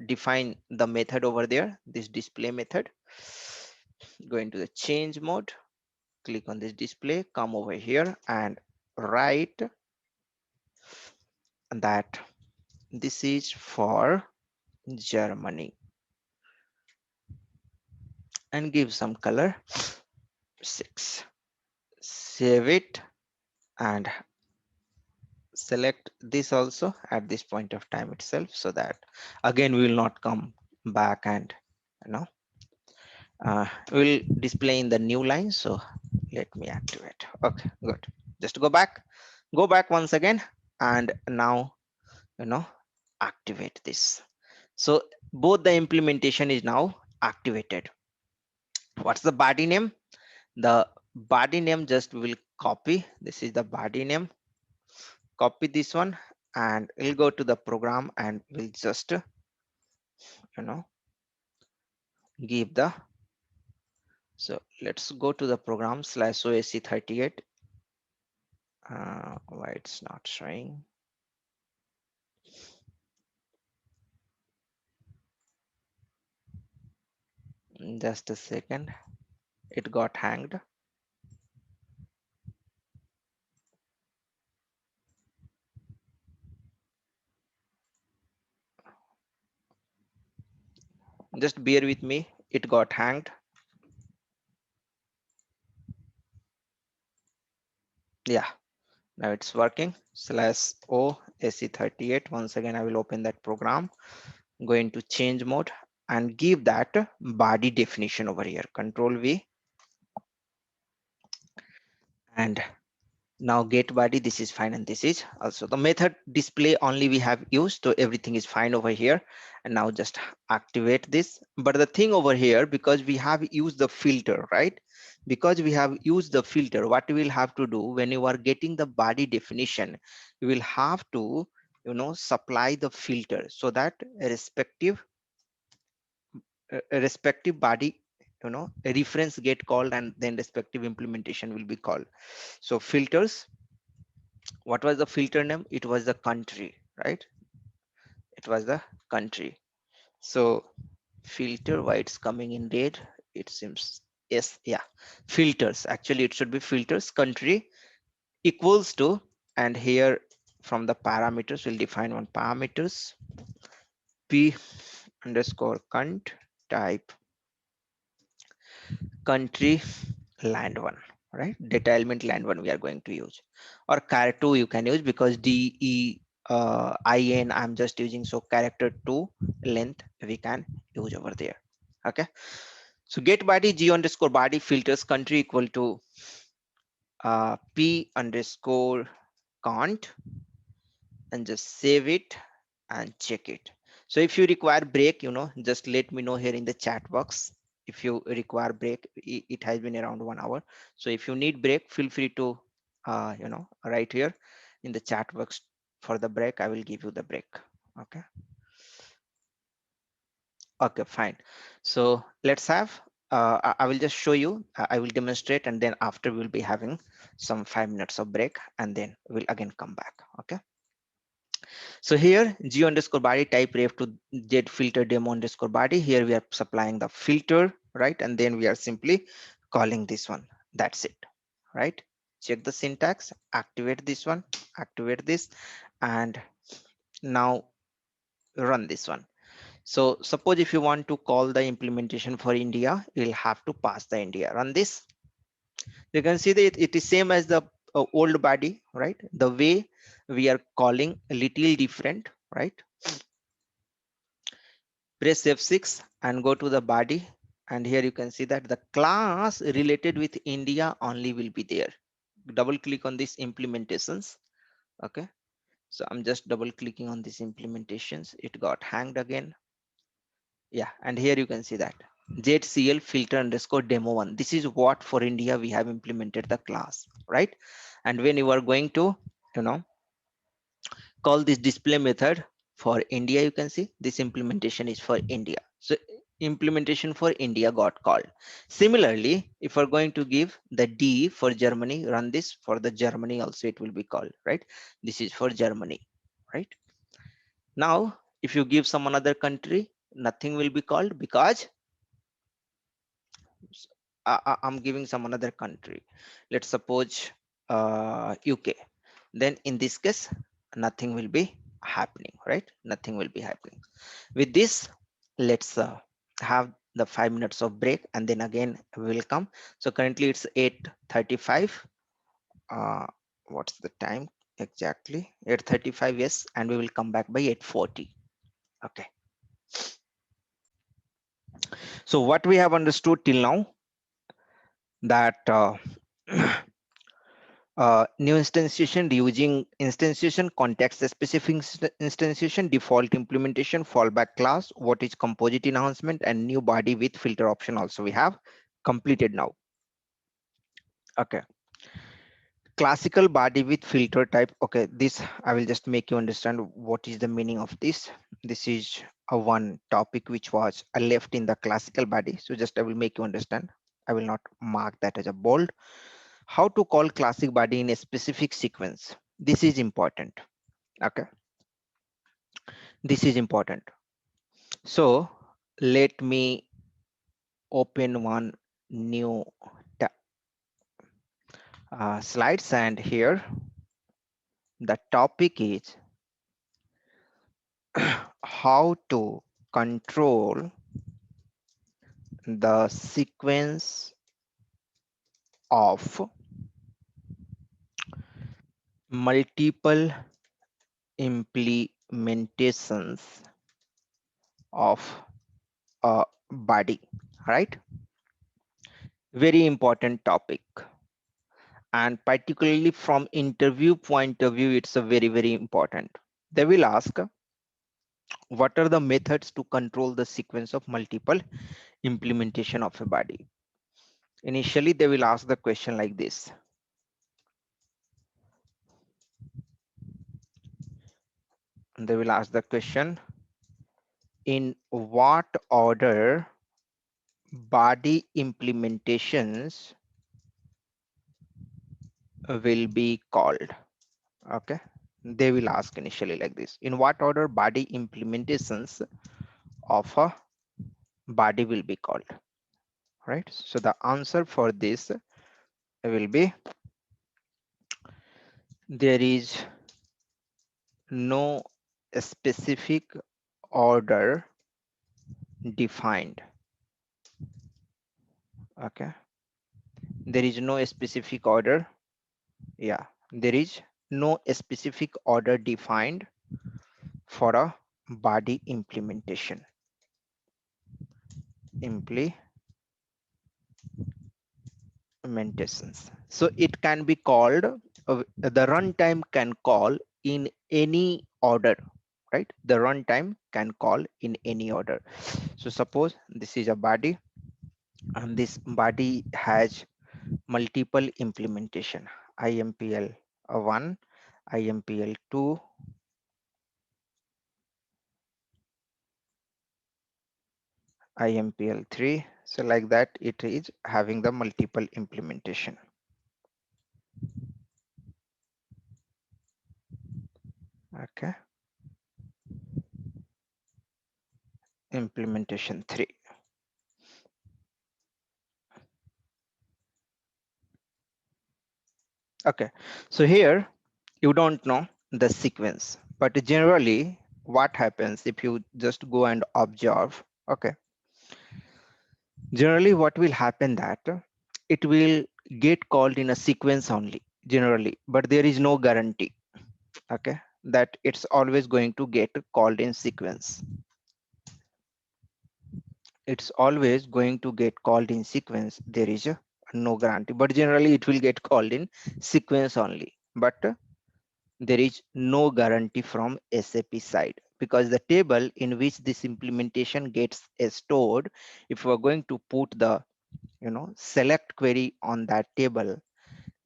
define the method over there, this display method. Go into the change mode, click on this display, come over here and write that this is for Germany and give some color 6. Save it and select this also at this point of time itself, so that again we will not come back and you know we'll display in the new line. So let me activate. Okay, good. Just go back once again, and now you know activate this. So both the implementation is now activated. What's the body name? The body name, just we will copy. This is the body name. Copy this one and we'll go to the program and we'll just you know give the, so let's go to the program slash OSC38. Why it's not showing? Just a second, it got hanged. Just bear with me, it got hanged. Yeah, now it's working. Slash OSC38. Once again I will open that program, go into change mode and give that body definition over here. Control V and now get body, this is fine, and this is also the method display only we have used, so everything is fine over here. And now just activate this. But the thing over here, because we have used the filter, right? Because we have used the filter, what we will have to do when you are getting the body definition, you will have to supply the filter, so that respective body a reference get called, and then respective implementation will be called. So filters, what was the filter name? It was the country, right? It was the country. So filter, why it's coming in red? It seems, yes, yeah, filters. Actually, it should be filters country equals to, and here from the parameters, we'll define one parameters p underscore count type country land one, right? Data element land one we are going to use, or char2 you can use, because in I'm just using, so character 2 length we can use over there. Okay, so get body g underscore body filters country equal to p underscore count, and just save it and check it. So if you require break, just let me know here in the chat box. If you require break, it has been around 1 hour. So if you need break, feel free to write here in the chat box for the break. I will give you the break. Okay, okay, fine. So let's have I will just show you, I will demonstrate, and then after we'll be having some 5 minutes of break, and then we'll again come back. Okay, so here g underscore body type ref to z filter demo underscore body. Here we are supplying the filter, right? And then we are simply calling this one. That's it, right? Check the syntax, activate this one, activate this, and now run this one. So suppose if you want to call the implementation for India, you'll have to pass the India. Run this. You can see that it is same as the old body, right? The way we are calling a little different, right? Press F6 and go to the body, and here you can see that the class related with India only will be there. Double click on these implementations. Okay, so I'm just double clicking on these implementations. It got hanged again. Yeah, and here you can see that ZCL filter underscore demo one. This is what for India we have implemented the class, right? And when you are going to you know call this display method for India, you can see this implementation is for India. So implementation for India got called. Similarly, if we're going to give the D for Germany, run this for the Germany also, it will be called, right? This is for Germany, right? Now, if you give some another country, nothing will be called, because I'm giving some another country. Let's suppose UK. Then in this case, nothing will be happening, right? Nothing will be happening. With this, let's have the 5 minutes of break, and then again we will come. So currently it's 8:35. Uh, what's the time exactly? 8:35, yes, and we will come back by 8:40. Okay. So what we have understood till now, that new instantiation using instantiation, context specific instantiation, default implementation, fallback class, what is composite enhancement, and new body with filter option also we have completed now. Okay. Classical body with filter type. Okay, this I will just make you understand what is the meaning of this. This is a one topic which was left in the classical body. So just I will make you understand. I will not mark that as a bold. How to call classic body in a specific sequence. This is important. Okay, this is important. So let me open one new slides, and here the topic is how to control the sequence of multiple implementations of a body, right? Very important topic, and particularly from interview point of view, it's a very important. They will ask, what are the methods to control the sequence of multiple implementation of a body? Initially they will ask the question like this. They will ask the question, in what order body implementations will be called? Okay, they will ask initially like this, in what order body implementations of a body will be called, right? So the answer for this will be, there is no specific order defined. Okay, there is no specific order. Yeah, there is no specific order defined for a body implementations. So it can be called, the runtime can call in any order, right? The runtime can call in any order. So suppose this is a body, and this body has multiple implementation, IMPL 1, IMPL 2, IMPL 3. So like that, it is having the multiple implementation. Okay, implementation 3. Okay, so here you don't know the sequence, but generally what happens if you just go and observe? Okay, generally what will happen, that it will get called in a sequence only generally, but there is no guarantee, okay, that it's always going to get called in sequence. It's always going to get called in sequence. There is no guarantee, but generally it will get called in sequence only, but there is no guarantee from SAP side, because the table in which this implementation gets stored, if we are going to put the select query on that table,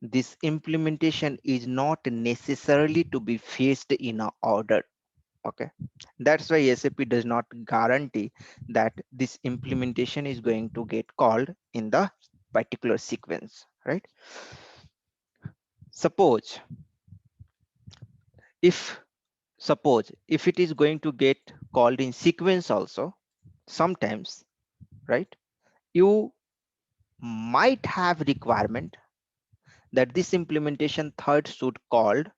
this implementation is not necessarily to be faced in a order. Okay, that's why SAP does not guarantee that this implementation is going to get called in the particular sequence, right? suppose if Suppose if it is going to get called in sequence also, sometimes, right, you might have requirement that this implementation third should called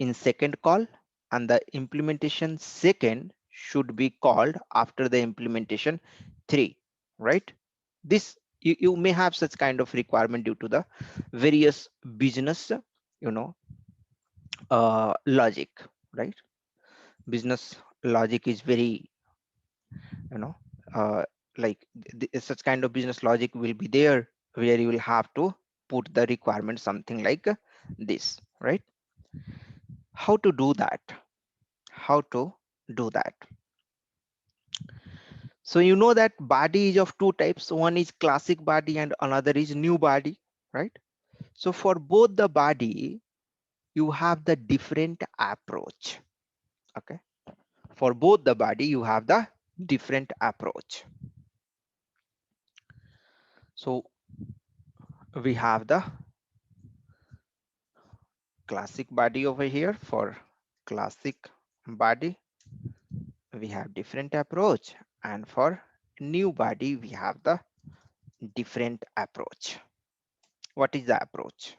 in second call, and the implementation second should be called after the implementation 3, right? This you may have such kind of requirement due to the various business, you know, logic, right? Business logic is very, you know, uh, like such kind of business logic will be there where you will have to put the requirement something like this, right? How to do that? How to do that? So you know that body is of two types. One is classic body and another is new body, right? So for both the body, you have the different approach. Okay. For both the body, you have the different approach. So we have the classic body over here. For classic body, we have different approach, and for new body, we have the different approach. What is the approach?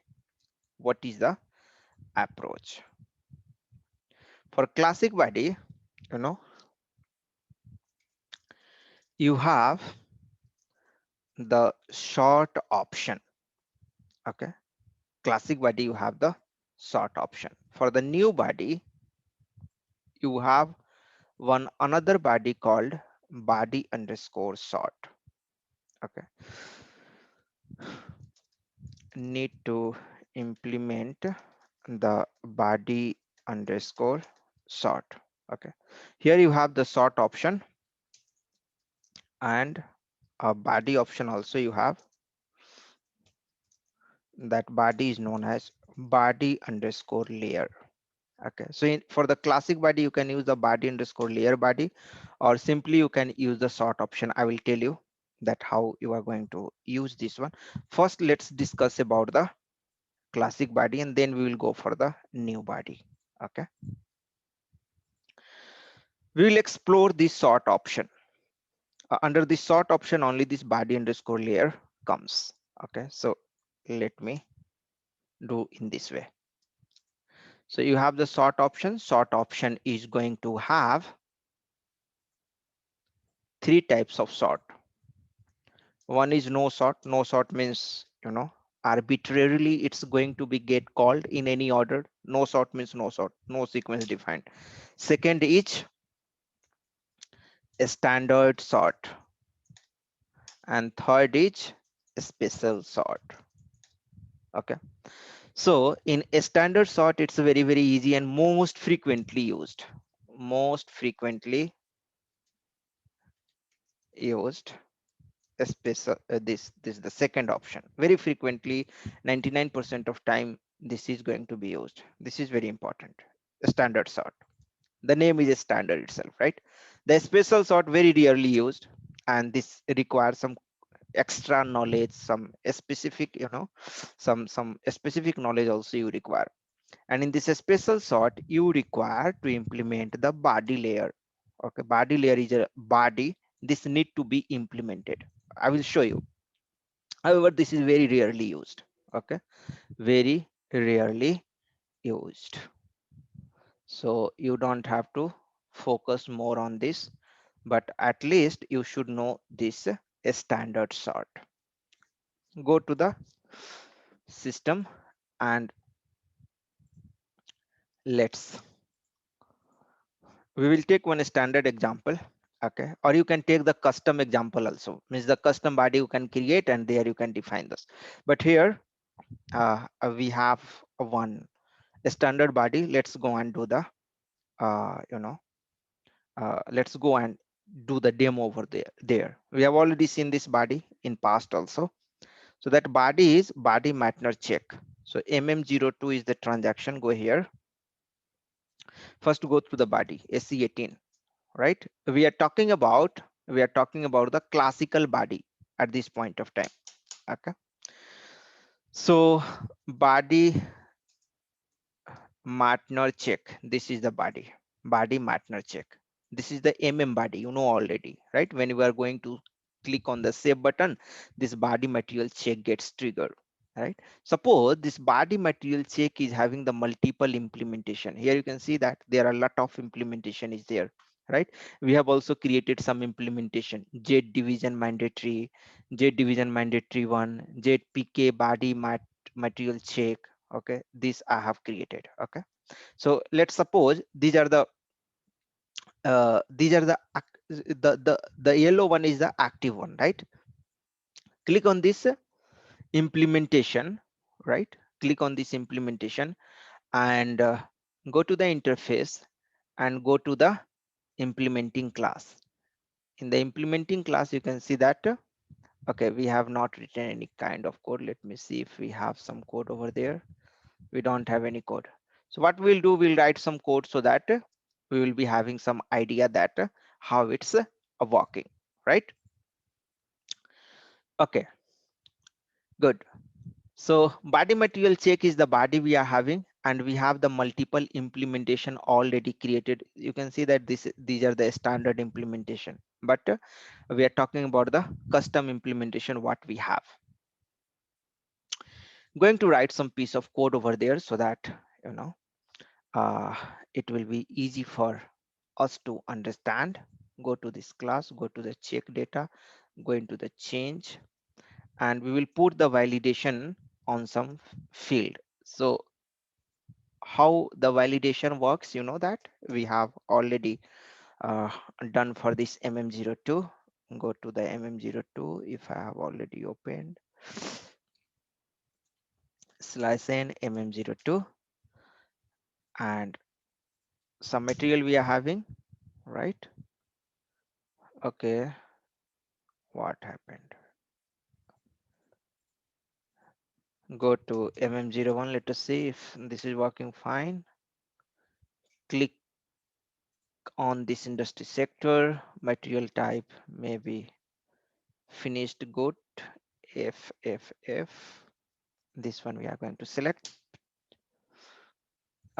What is the approach? For classic body, you know, you have the short option. Okay. Classic body, you have the short option. For the new body, you have one another body called body underscore short. Okay. Need to implement the body underscore short. Okay. Here you have the short option, and a body option also you have. That body is known as body underscore layer. Okay, so for the classic body, you can use the body underscore layer body, or simply you can use the sort option. I will tell you that how you are going to use this one. First, let's discuss about the classic body, and then we will go for the new body. Okay, we will explore this sort option. Under this sort option, only this body underscore layer comes. Okay, so let me do in this way. So you have the sort option. Sort option is going to have three types of sort. One is no sort. No sort means, you know, arbitrarily it's going to be get called in any order. No sort means no sort, no sequence defined. Second is a standard sort, and third is a special sort. Okay, so in a standard sort, it's very easy and most frequently used. Most frequently used a special, this is the second option. Very frequently, 99% of time this is going to be used. This is very important. A standard sort, the name is a standard itself, right? The special sort very rarely used, and this requires some extra knowledge, some specific, you know, some specific knowledge also you require. And in this special sort, you require to implement the body layer. Okay, body layer is a body. This need to be implemented. I will show you. However, this is very rarely used. Okay, very rarely used. So you don't have to focus more on this, but at least you should know this standard sort. Go to the system and let's, we will take one standard example. Okay, or you can take the custom example also, means the custom body you can create and there you can define this. But here we have one standard body. Let's go and do the you know, let's go and do the demo over there. We have already seen this body in past also. So that body is body Matner check. So mm02 is the transaction. Go here. First go through the body SC18, right? We are talking about the classical body at this point of time. Okay. So body Matner check. This is the body Matner check. This is the body, you know already, right? When we are going to click on the save button, this body material check gets triggered, right? Suppose this body material check is having the multiple implementation. Here you can see that there are a lot of implementation is there, right? We have also created some implementation, z division mandatory, one, zpk body material check. Okay, this I have created. Okay, so let's suppose these are the yellow one is the active one, right? Click on this implementation, right? Click on this implementation and go to the interface and go to the implementing class. In the implementing class, you can see that okay, we have not written any kind of code. Let me see if we have some code over there. We don't have any code. So what we'll do, we'll write some code so that we will be having some idea that how it's working, right? Okay, good. So body material check is the body we are having, and we have the multiple implementation already created. You can see that these are the standard implementation, but we are talking about the custom implementation what we have. Going to write some piece of code over there so that you know uh, it will be easy for us to understand. Go to this class, go to the check data, go into the change, and we will put the validation on some field. So how the validation works, you know that we have already uh, done for this mm02. Go to the mm02 if I have already opened slice in mm02, and some material we are having, right? Okay, what happened? Go to mm01. Let us see if this is working fine. Click on this industry sector, material type maybe finished good, f. This one we are going to select.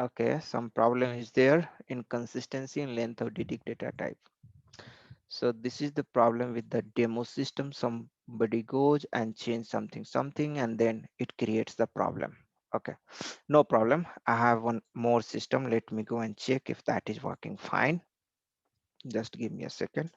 Okay, some problem is there, inconsistency in length of DD data type. So this is the problem with the demo system. Somebody goes and change something and then it creates the problem. Okay, no problem. I have one more system. Let me go and check if that is working fine. Just give me a second.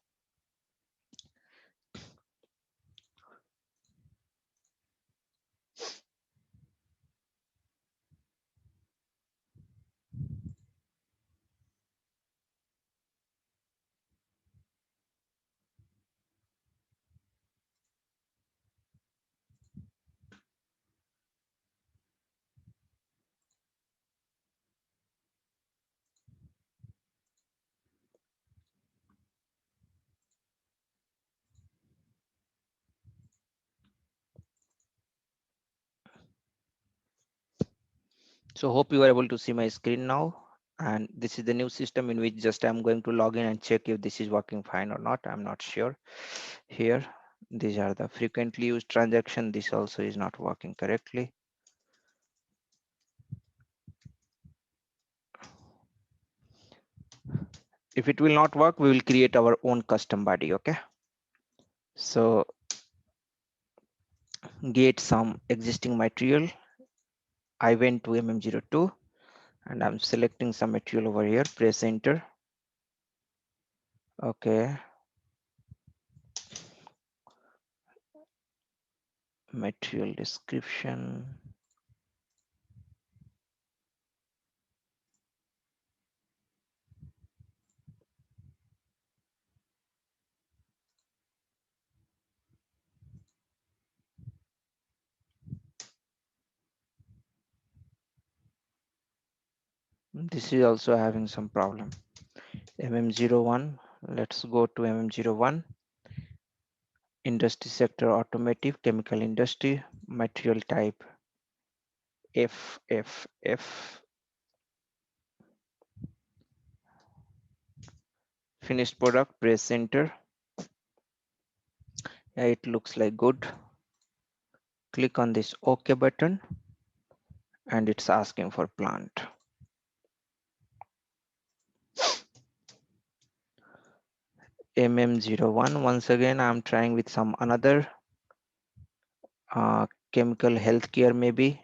So hope you are able to see my screen now. And this is the new system in which just I'm going to log in and check if this is working fine or not. I'm not sure. Here, these are the frequently used transaction. This also is not working correctly. If it will not work, we will create our own custom body. Okay. So get some existing material. I went to mm02 and I'm selecting some material over here. Press enter. Okay. Material description. This is also having some problem. mm01. Let's go to mm01. Industry sector, automotive, chemical industry, material type F. Finished product, press enter. Yeah, it looks like good. Click on this OK button and it's asking for plant. mm01. Once again, I'm trying with some another chemical healthcare maybe,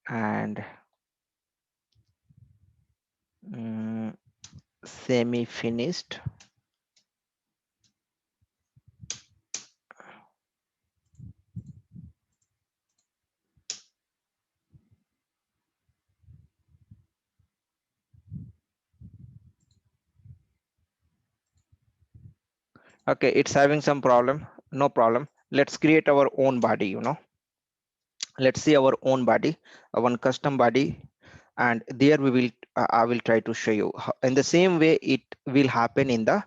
and semi finished. Okay, it's having some problem. No problem. Let's create our own body, let's see our own body, one custom body, and there we will I will try to show you how, in the same way it will happen in the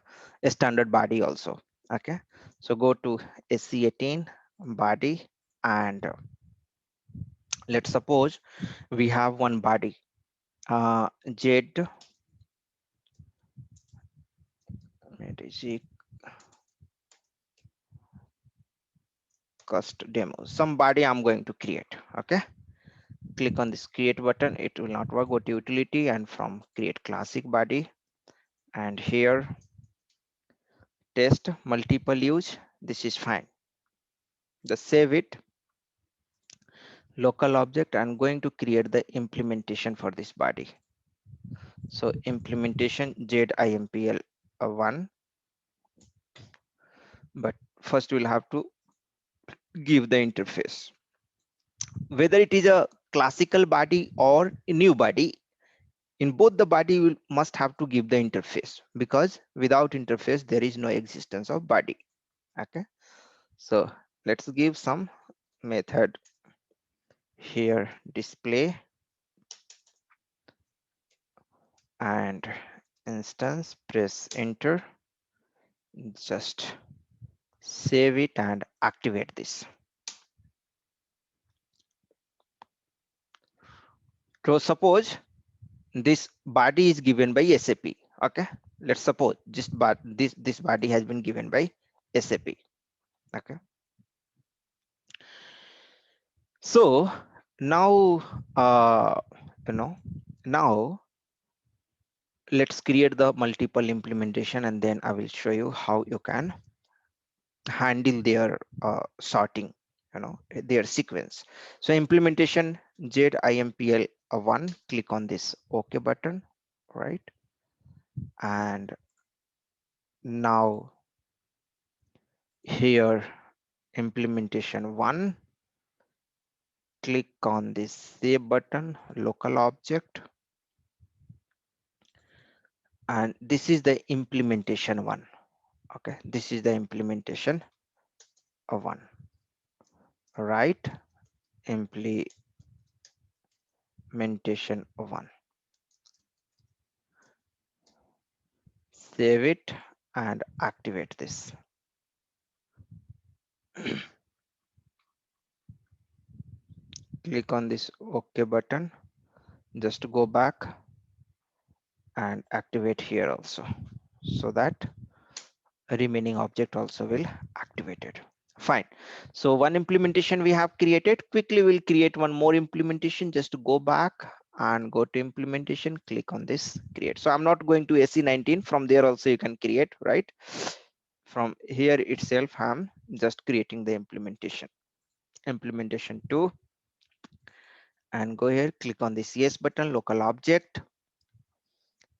standard body also. Okay, so go to SC18 body, and let's suppose we have one body, Z magic custom demo, some body I'm going to create. Okay, click on this create button. It will not work. Go to utility and from create classic body, and here test multiple use. This is fine. Just save it. Local object. I'm going to create the implementation for this body. So implementation ZIMPL 1, but first we'll have to give the interface. Whether it is a classical body or a new body, in both the body you must have to give the interface, because without interface there is no existence of body. Okay, so let's give some method here, display and instance, press enter, just save it and activate this. So suppose this body is given by SAP. Okay, let's suppose this body has been given by SAP. Okay, so now you know now let's create the multiple implementation, and then I will show you how you can handle their sorting, their sequence. So implementation ZIMPL 1, click on this OK button, right? And now here implementation 1, click on this save button, local object, and this is the implementation 1. Okay, this is the implementation of 1, right? Implementation 1. Save it and activate this. Click on this OK button, just go back and activate here also, so that remaining object also will activated. Fine. So one implementation we have created. Quickly we'll create one more implementation. Just to go back and go to implementation, click on this create. So I'm not going to SC19. From there also you can create, right? From here itself I'm just creating the implementation 2, and go here, click on this yes button, local object,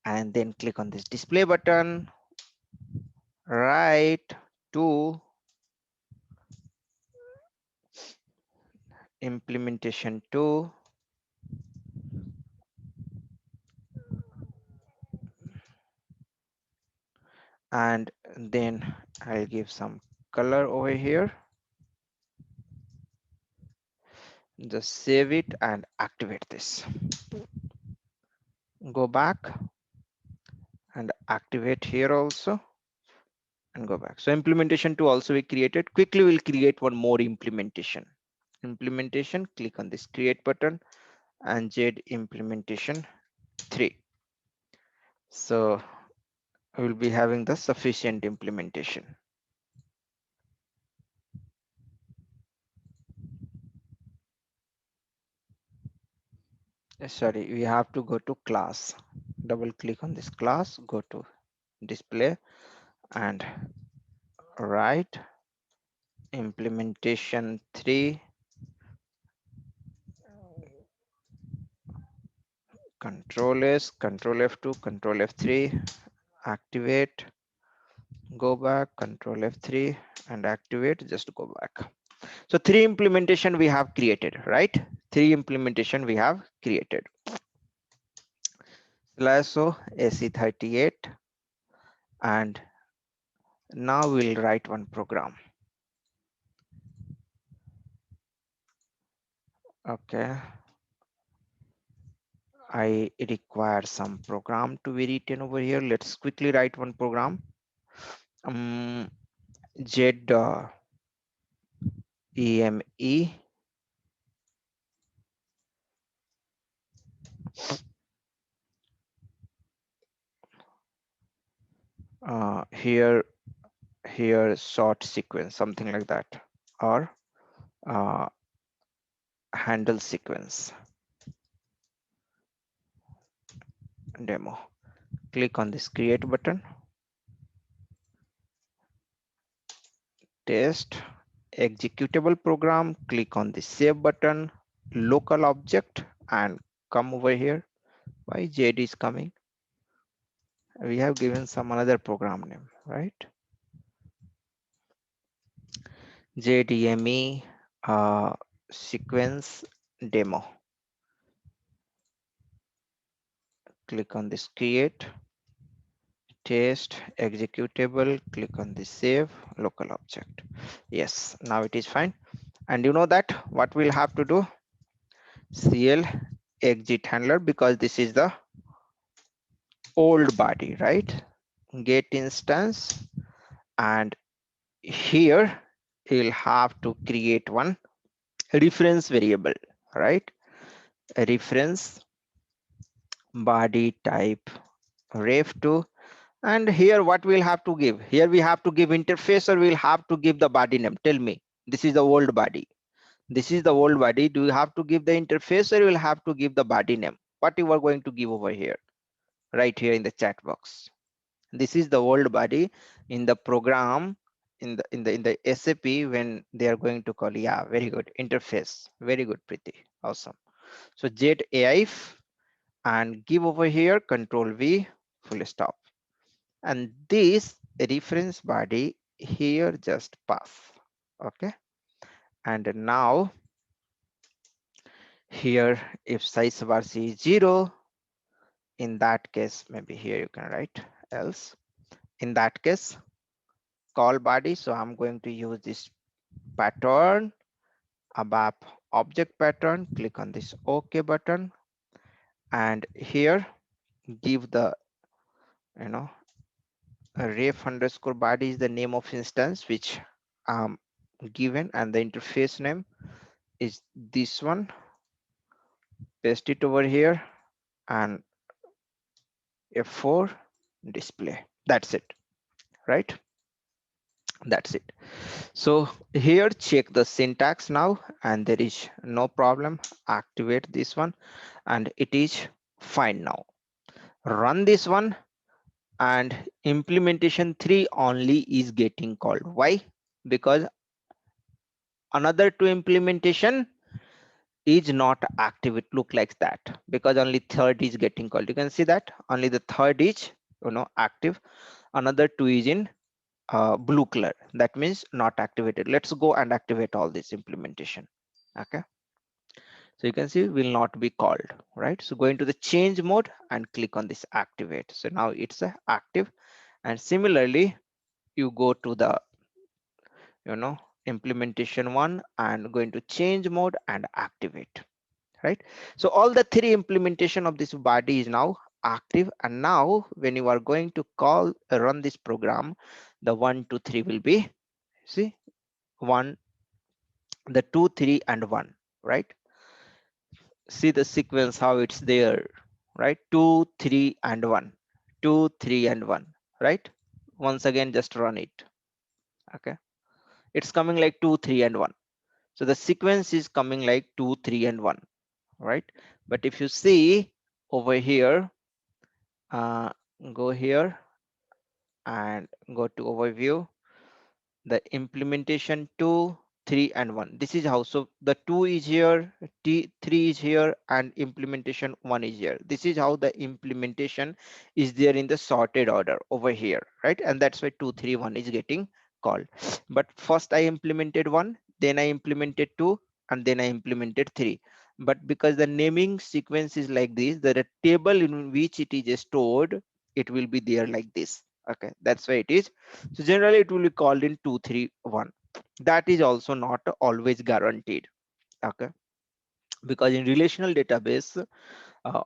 and then click on this display button, right, to implementation 2, and then I'll give some color over here, just save it and activate this. Go back and activate here also, and go back. So implementation 2 also we created. Quickly we'll create one more implementation. Click on this create button, and Z implementation 3. So we will be having the sufficient implementation. Sorry, we have to go to class. Double click on this class, go to display, and write implementation 3 control S, control F2, control F3, activate, go back, control F3 and activate, just go back. So 3 implementation we have created, right? 3 implementation we have created. So AC38, and now we'll write one program. Okay, I require some program to be written over here. Let's quickly write one program. Z EME here short sequence, something like that, or uh, handle sequence demo. Click on this create button, test executable program, click on the save button, local object, and come over here. Why Z is coming? We have given some another program name, right? JDME sequence demo. Click on this create, test executable, click on the save local object. Yes, now it is fine. And you know that what we'll have to do? CL exit handler, because this is the old body, right? Get instance, and here you'll have to create one reference variable, right? A reference body type ref2, and here what we'll have to give? Here we have to give interface, or we'll have to give the body name. Tell me, this is the old body. This is the old body. Do you have to give the interface, or you will have to give the body name? What you are going to give over here, right here in the chat box? This is the old body in the program, in the SAP, when they are going to call. Yeah, very good interface. Very good, Preeti. Awesome. So JAIF, and give over here control V, full stop. And this reference body here just pass. Okay. And now here, if size bar C is 0, in that case, maybe here you can write else. In that case, call body. So I'm going to use this pattern, ABAP object pattern. Click on this OK button, and here give the, you know, ref underscore body is the name of instance which given, and the interface name is this one. Paste it over here, and F4 display. That's it, right? That's it. So here check the syntax now, and there is no problem. Activate this one, and it is fine now. Run this one, and implementation 3 only is getting called. Why? Because another 2 implementation is not active. It look like that because only third is getting called. You can see that only the third is, active. Another 2 is in blue color. That means not activated. Let's go and activate all this implementation. Okay, so you can see will not be called, right? So go into the change mode and click on this activate. So now it's active. And similarly, you go to the, implementation 1 and go into change mode and activate, right? So all the 3 implementation of this body is now active. And now when you are going to call run this program, the 1 2 3 will be, see, 1, the 2 3 and 1, right? See the sequence how it's there, right? 2 3 and 1, 2 3 and 1, right? Once again, just run it. Okay, it's coming like 2 3 and 1. So the sequence is coming like 2 3 and 1, right? But if you see over here, go here, and go to overview, the implementation 2, 3 and 1. This is how. So the 2 is here, 3 is here, and implementation 1 is here. This is how the implementation is there in the sorted order over here, right? And that's why 2, 3, 1 is getting called. But first I implemented 1, then I implemented 2, and then I implemented 3. But because the naming sequence is like this, the table in which it is stored, it will be there like this. Okay, that's why it is. So generally it will be called in 231. That is also not always guaranteed. Okay, because in relational database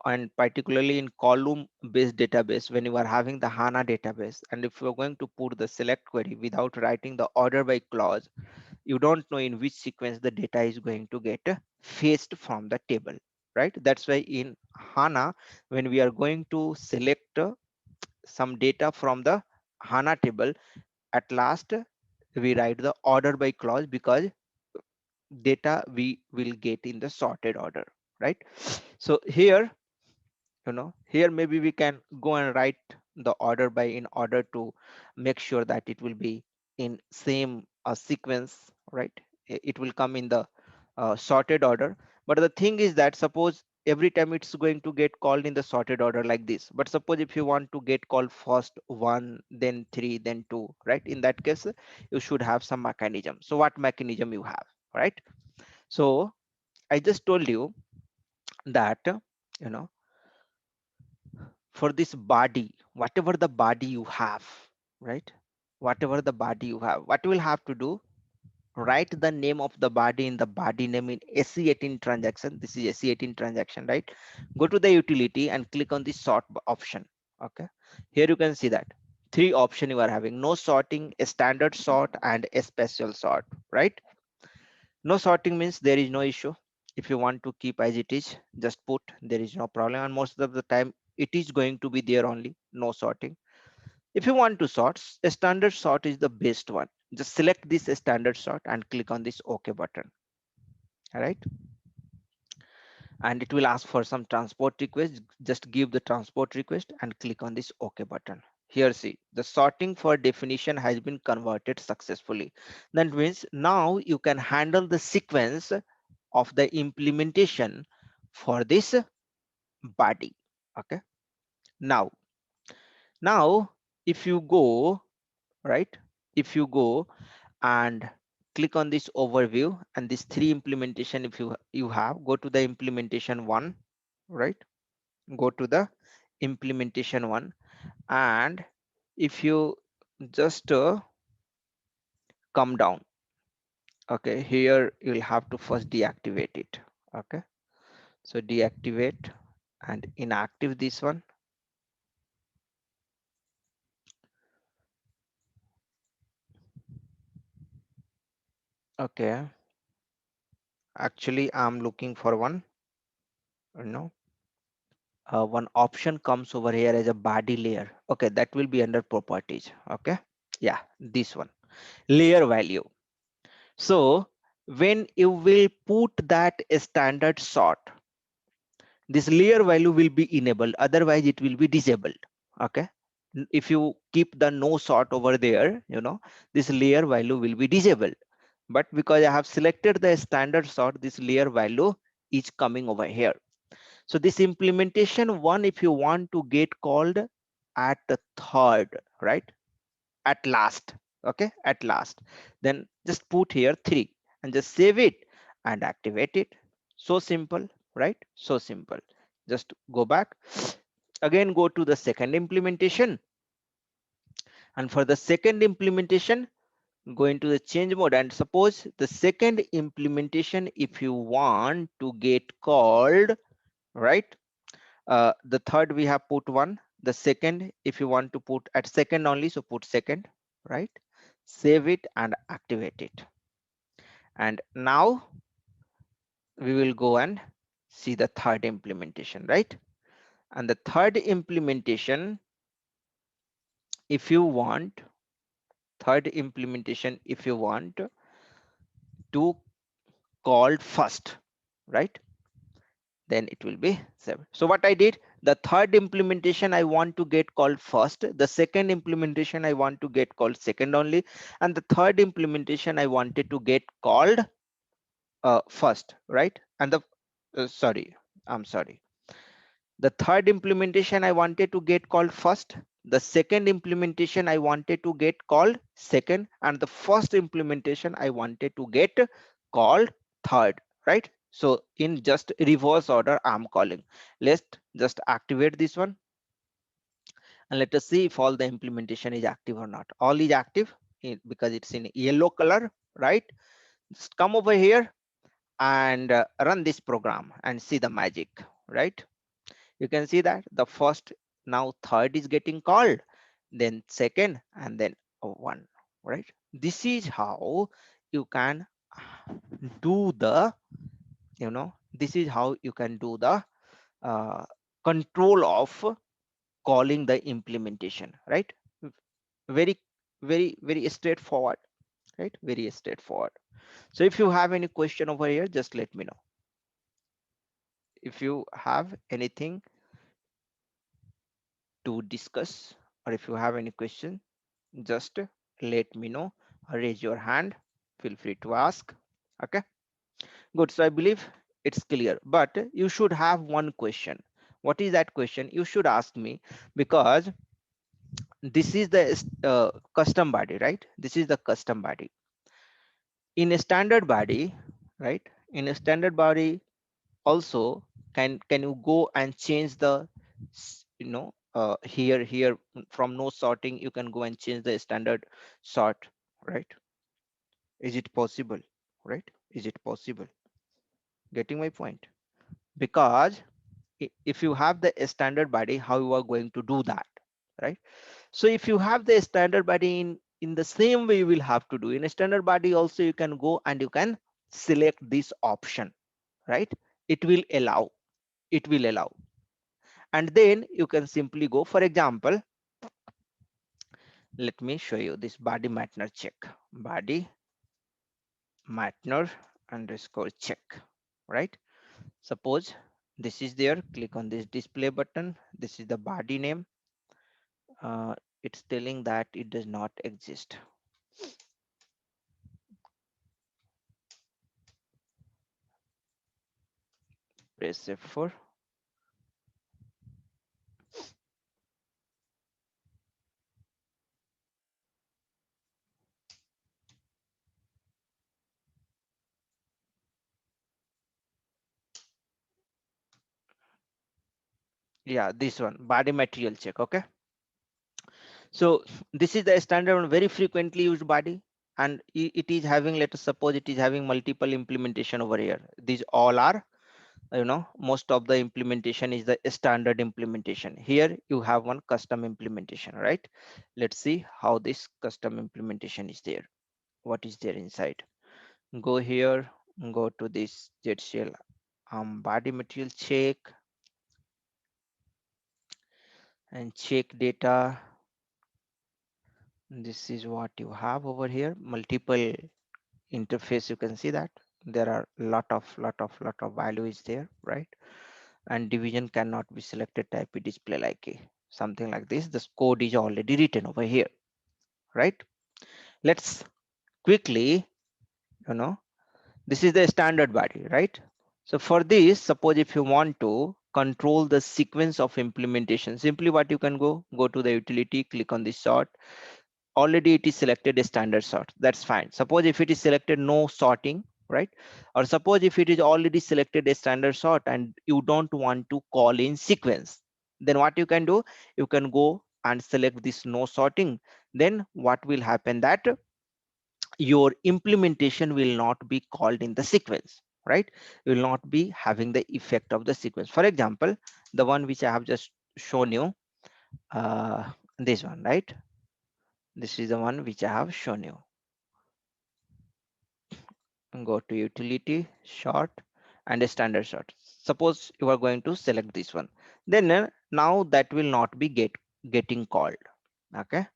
and particularly in column based database, when you are having the HANA database, and if you're going to put the select query without writing the order by clause, you don't know in which sequence the data is going to get fetched from the table, right? That's why in HANA, when we are going to select some data from the HANA table, at last we write the order by clause, because data we will get in the sorted order, right? So here, here maybe we can go and write the order by, in order to make sure that it will be in same sequence, right? It will come in the sorted order. But the thing is that, suppose every time it's going to get called in the sorted order like this, but suppose if you want to get called first 1, then 3, then 2, right? In that case you should have some mechanism. So what mechanism you have, right? So I just told you that, you know for this body, whatever the body you have, right? Whatever the body you have, what you will have to do, write the name of the body in the body name in SE18 transaction. This is SE18 transaction, right? Go to the utility and click on the sort option. Okay, here you can see that three option you are having: no sorting, a standard sort, and a special sort, right? No sorting means there is no issue. If you want to keep as it is, just put, there is no problem, and most of the time it is going to be there only, no sorting. If you want to sort, a standard sort is the best one. Just select this standard sort and click on this OK button. All right, and it will ask for some transport request. Just give the transport request and click on this OK button. Here, see, the sorting for definition has been converted successfully. That means now you can handle the sequence of the implementation for this body. Okay, now if you go, right, if you go and click on this overview and this three implementation, if you have, go to the implementation one, right? Go to the implementation one, and if you just come down, okay, here you'll have to first deactivate it. Okay, so deactivate and inactive this one. Okay, actually I'm looking for one, you know one option comes over here as a body layer. Okay, that will be under properties. Okay, yeah, this one, layer value. So when you will put that standard sort, this layer value will be enabled, otherwise it will be disabled. Okay, if you keep the no sort over there, this layer value will be disabled. But because I have selected the standard sort, this layer value is coming over here. So this implementation one, if you want to get called at the third, right, at last, okay, at last, then just put here 3 and just save it and activate it. So simple, right? So simple. Just go back again, go to the second implementation, and for the second implementation, go into the change mode, and suppose the second implementation, if you want to get called, right, the third we have put 1, the second, if you want to put at second only, so put second, right? Save it and activate it. And now we will go and see the third implementation, right? And the third implementation, if you want, if you want to call first, right, then it will be 7. So what I did, the third implementation I want to get called first, the second implementation I want to get called second only, and the third implementation I wanted to get called first, right? And the sorry, I'm sorry, the third implementation I wanted to get called first, the second implementation I wanted to get called second, and the first implementation I wanted to get called third, right? So in just reverse order I'm calling. Let's just activate this one and let us see if all the implementation is active or not. All is active because it's in yellow color, right? Just come over here and run this program and see the magic, right? You can see that the first, now third is getting called, then second, and then one, right? This is how you can do the, this is how you can do the uh, control of calling the implementation, right? Very, very straightforward, right? Very straightforward. So if you have any question over here, just let me know. If you have anything to discuss, or if you have any question, just let me know, or raise your hand, feel free to ask. Okay, good. So I believe it's clear, but you should have one question. What is that question? You should ask me, because this is the custom body, right? This is the custom body. In a standard body, right? In a standard body also, can you go and change the here from no sorting you can go and change the standard sort, right? Is it possible, right? Is it possible? Getting my point? Because if you have the standard body, how you are going to do that, right? So if you have the standard body in the same way, you will have to do in a standard body also, you can go and you can select this option, right? It will allow, it will allow, and then you can simply go, for example, let me show you this body Matner check, body Matner underscore check, right? Suppose this is there, click on this display button, this is the body name. It's telling that it does not exist. Press F4. Yeah, this one, body material check. Okay, so this is the standard one, very frequently used body, and it is having, let us suppose it is having multiple implementation over here. These all are, most of the implementation is the standard implementation. Here you have one custom implementation, right? Let's see how this custom implementation is there. What is there inside? Go here, go to this ZCL body material check and check data. This is what you have over here, multiple interface. You can see that there are lot of value is there, right? And division cannot be selected, type it display like a something like this. This code is already written over here, right? Let's quickly, you know this is the standard body, right? So for this, suppose if you want to control the sequence of implementation, simply what you can go to the utility, click on this sort. Already it is selected a standard sort, that's fine. Suppose if it is selected no sorting, right? Or suppose if it is already selected a standard sort and you don't want to call in sequence, then what you can do, you can go and select this no sorting. Then what will happen, that your implementation will not be called in the sequence, right? You will not be having the effect of the sequence. For example, the one which I have just shown you, this one, right? This is the one which I have shown you. Go to utility, sort, and a standard sort. Suppose you are going to select this one, then now that will not be getting called. Okay,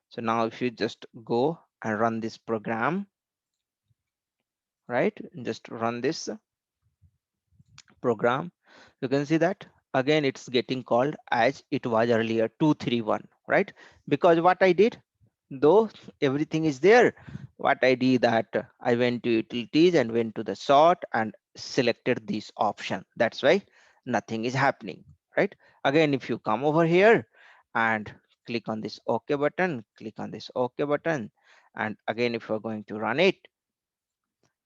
so now if you just go and run this program, right? Just run this program You can see that again it's getting called as it was earlier 231, right? Because what I did, though everything is there, what I did that I went to utilities and went to the sort and selected this option. That's why nothing is happening, right? Again, if you come over here and click on this OK button, click on this OK button, and again if you're going to run it,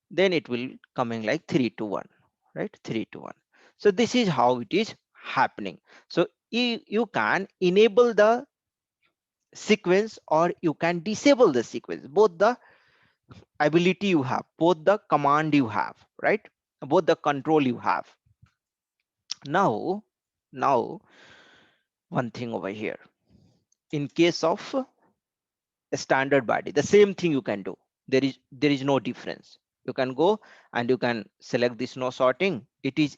then it will coming like 3 to 1, right? 3 to 1. So this is how it is happening. So you can enable the sequence or you can disable the sequence, both the ability you have, both the command you have, right? Both the control you have. Now one thing over here, in case of a standard body, the same thing you can do. There is no difference. You can go and you can select this no sorting. It is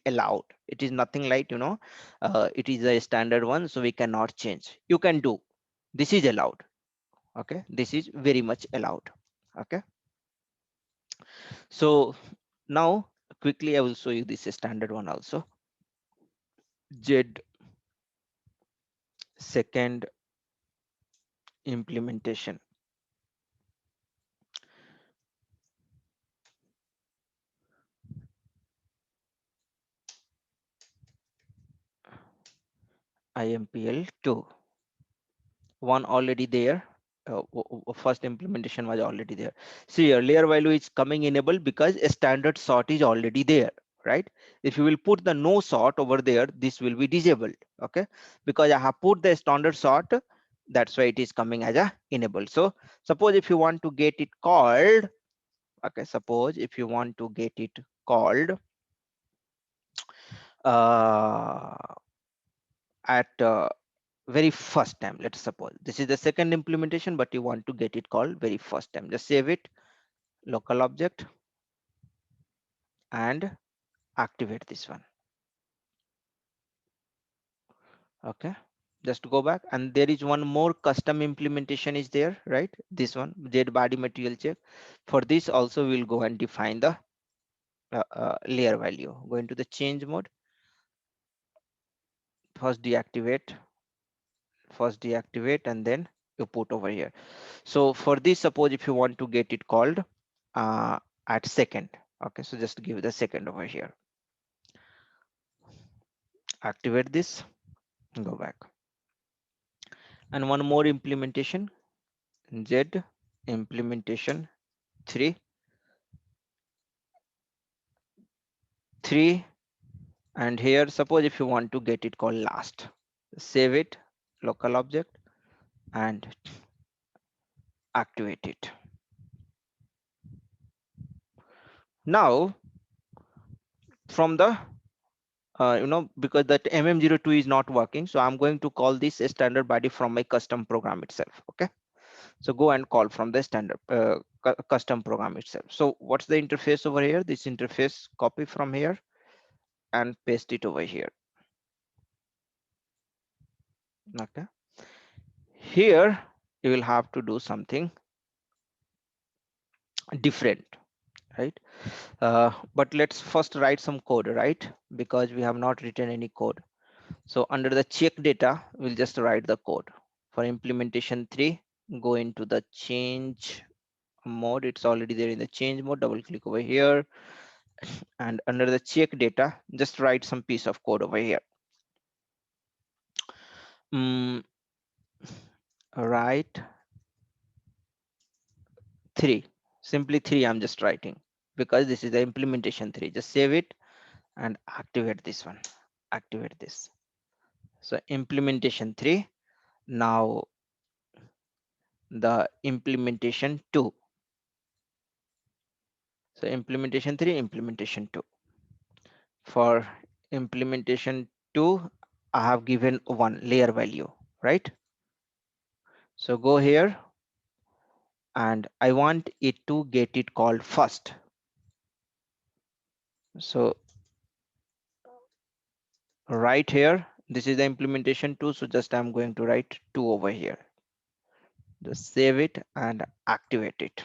allowed. It is nothing like, it is a standard one, so we cannot change. You can do, this is allowed. Okay, this is very much allowed. Okay, so now quickly I will show you this standard one also. Z second implementation. IMPL 2, one already there. First implementation was already there. See, your layer value is coming enabled because a standard sort is already there, right? If you will put the no sort over there, this will be disabled. Okay, because I have put the standard sort, that's why it is coming as a enabled. So suppose if you want to get it called, okay, suppose if you want to get it called uh, at very first time, let's suppose this is the second implementation, but you want to get it called very first time, just save it, local object, and activate this one. Okay, just go back, and there is one more custom implementation is there, right? This one, Z body material check. For this also we'll go and define the layer value. Go into the change mode, first deactivate and then you put over here. So for this, suppose if you want to get it called uh, at second, okay, so just give the second over here, activate this, go back, and one more implementation, Z implementation 3, and here suppose if you want to get it called last, save it, local object, and activate it. Now from the because that mm02 is not working, so I'm going to call this a standard body from my custom program itself. Okay, so go and call from the standard custom program itself. So what's the interface over here? This interface, copy from here and paste it over here. Okay, here you will have to do something different, right? But let's first write some code, right? Because we have not written any code. So under the check data, we'll just write the code. For implementation 3, go into the change mode. It's already there in the change mode. Double click over here, and under the check data, just write some piece of code over here. Write 3, simply 3. I'm just writing because this is the implementation 3. Just save it and activate this one. Activate this. So implementation 3. Now the implementation 2. So implementation 3, implementation 2. For implementation 2, I have given one layer value, right? So go here and I want it to get it called first. So right here, this is the implementation 2. So just I'm going to write 2 over here. Just save it and activate it.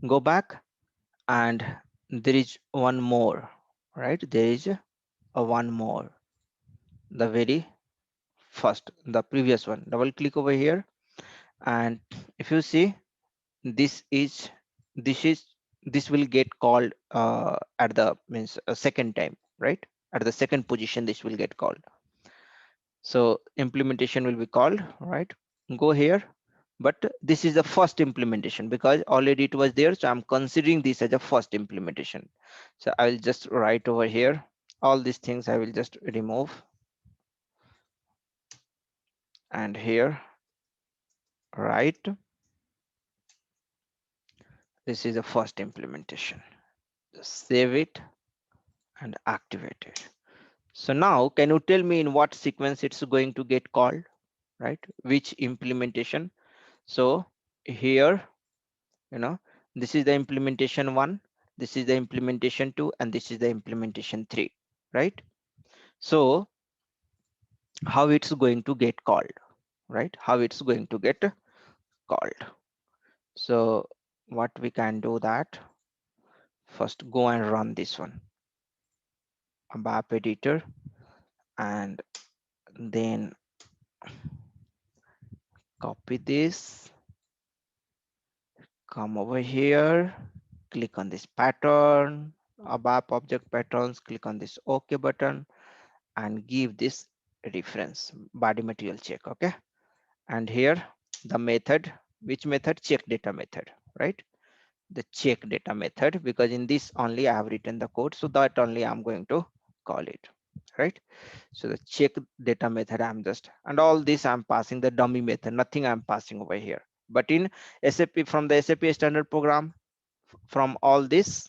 Go back and there is one more, right? There is a one more, the very first, the previous one. Double click over here, and if you see, this is this is this will get called at the means second time, right? At the second position, this will get called. So implementation will be called, right? Go here, but this is the first implementation because already it was there, so I'm considering this as a first implementation. So I will just write over here all these things. I will just remove, and here write this is the first implementation. Just save it and activate it. So now can you tell me in what sequence it's going to get called, right? Which implementation? So here, you know, this is the implementation one, this is the implementation two, and this is the implementation three, right? So how it's going to get called, right? How it's going to get called. So what we can do that, first go and run this one, ABAP editor, and then copy this, come over here, click on this pattern, ABAP object patterns, click on this OK button, and give this reference body material check. Okay, and here the method, which method? Check data method, right? The check data method, because in this only I have written the code, so that only I'm going to call it, right? So the check data method, I'm just, and all this I'm passing the dummy method, nothing I'm passing over here. But in SAP, from the SAP standard program, from all this,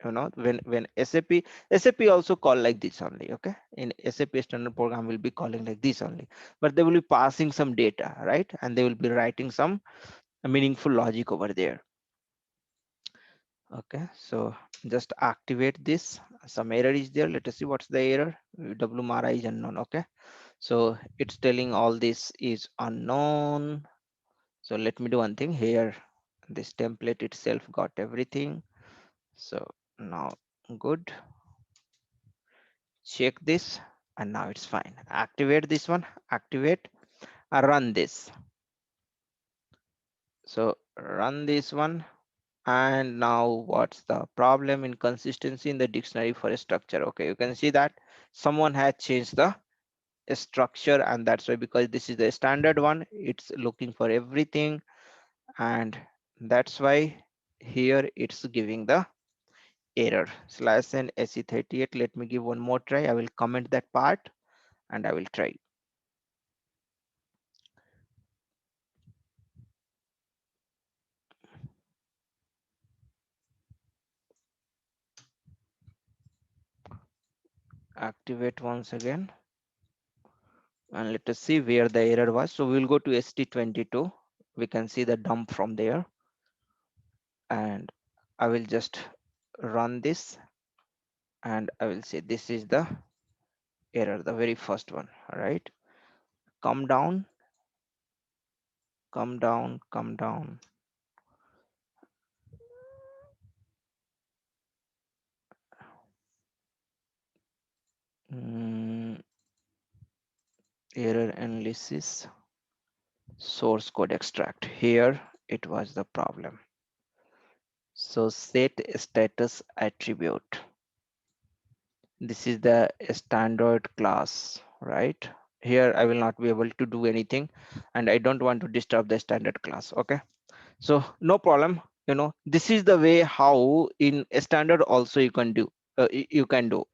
when SAP also call like this only. Okay, in SAP standard program will be calling like this only, but they will be passing some data, right? And they will be writing some meaningful logic over there. Okay, so just activate this. Some error is there. Let us see what's the error. WMARA is unknown. Okay, so it's telling all this is unknown. So let me do one thing here. This template itself got everything. So now good. Check this, and now it's fine. Activate this one. Activate. Run this. So run this one. And now what's the problem? Inconsistency in the dictionary for a structure. Okay, you can see that someone had changed the structure, and that's why, because this is the standard one, it's looking for everything, and that's why here it's giving the error. Slash n SE38. Let me give one more try. I will comment that part and I will try. Activate once again, and let us see where the error was. So we'll go to ST22. We can see the dump from there, and I will just run this, and I will say this is the error, the very first one. All right, come down, come down, come down. Mm, error analysis, source code extract. Here it was the problem. So set status attribute. This is the standard class, right? Here I will not be able to do anything, and I don't want to disturb the standard class. Okay, so no problem. This is the way how in a standard also you can do, you can do.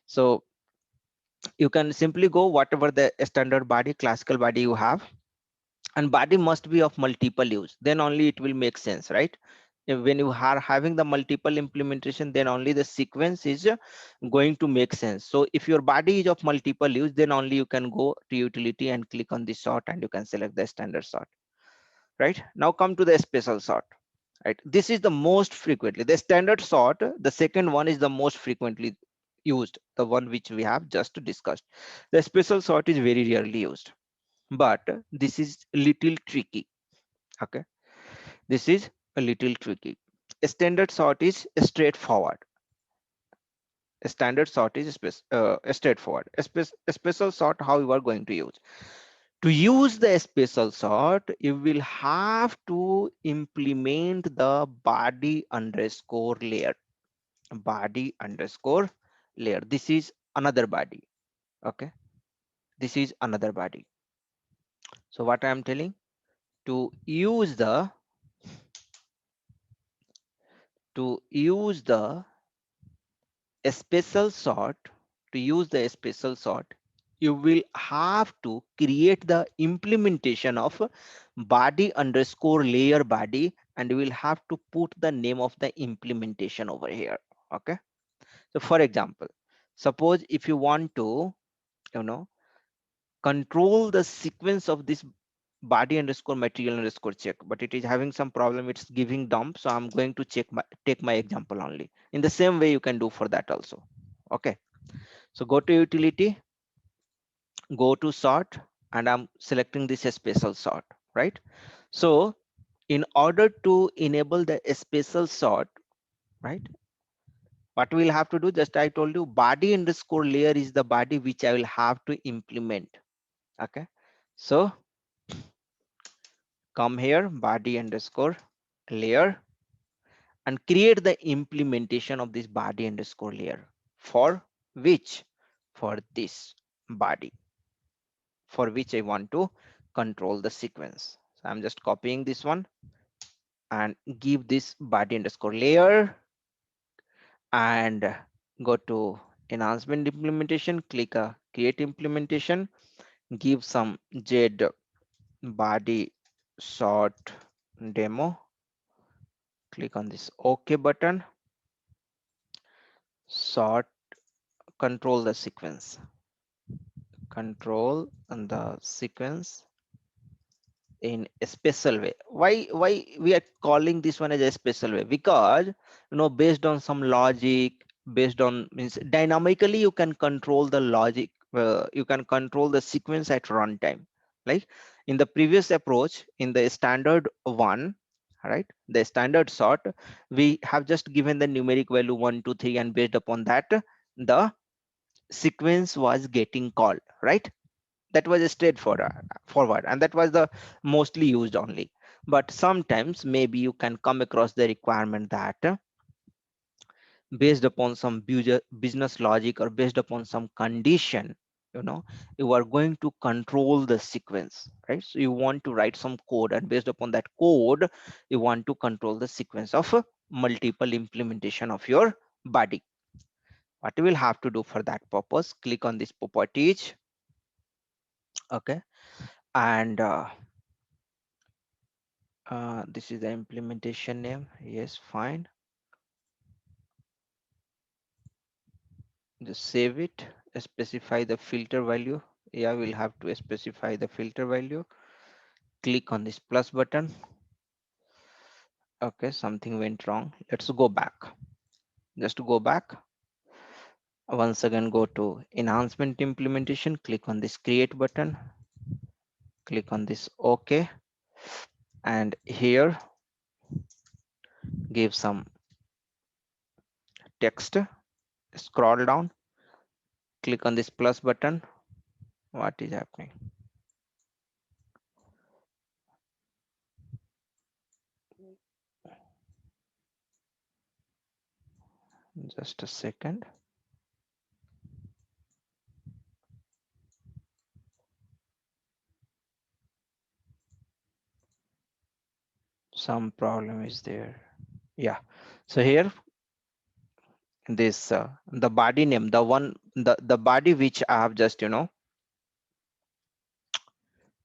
So you can simply go whatever the standard body, classical body you have, and body must be of multiple use, then only it will make sense, right? When you are having the multiple implementation, then only the sequence is going to make sense. So if your body is of multiple use, then only you can go to utility and click on the sort, and you can select the standard sort. Right, now come to the special sort. Right, this is the most frequently, the standard sort, the second one is the most frequently used, the one which we have just discussed. The special sort is very rarely used, but this is little tricky. Okay, this is a little tricky. A standard sort is straightforward. A standard sort is straightforward. A special sort, how you are going to use. To use the special sort, you will have to implement the body underscore layer. Body underscore layer. This is another body. Okay. This is another body. So what I am telling, to use the special sort, to use the special sort, you will have to create the implementation of body underscore layer body, and you will have to put the name of the implementation over here. Okay. So for example, suppose if you want to, you know, control the sequence of this body underscore material underscore check, but it is having some problem, it's giving dump, so I'm going to take my example only. In the same way you can do for that also. Okay, so go to utility, go to sort, and I'm selecting this special sort, right? So in order to enable the special sort, right, what we'll have to do, just I told you, body underscore layer is the body which I will have to implement. Okay, so come here, body underscore layer, and create the implementation of this body underscore layer. For which? For this body, for which I want to control the sequence. So I'm just copying this one and give this body underscore layer, and go to enhancement implementation, click a create implementation, give some Z body sort demo, click on this OK button, sort, control the sequence, control the sequence in a special way. Why we are calling this one as a special way? Because, you know, based on some logic, based on, means dynamically you can control the logic, you can control the sequence at runtime. Like in the previous approach, in the standard one, right, the standard sort, we have just given the numeric value 1 2 3, and based upon that the sequence was getting called, right? That was a forward, and that was the mostly used only. But sometimes maybe you can come across the requirement that based upon some business logic, or based upon some condition, you know, you are going to control the sequence, right? So you want to write some code, and based upon that code you want to control the sequence of multiple implementation of your body. What you will have to do for that purpose, click on this properties. Okay, and this is the implementation name. Yes, fine. Just save it, specify the filter value. Yeah, we'll have to specify the filter value. Click on this plus button. Okay, something went wrong. Let's go back. Just to go back. Once again, go to enhancement implementation. Click on this create button. Click on this OK. And here, give some text. Scroll down. Click on this plus button. What is happening? Just a second. Some problem is there. Yeah. So here, this the body name, the one, the body which I have just, you know,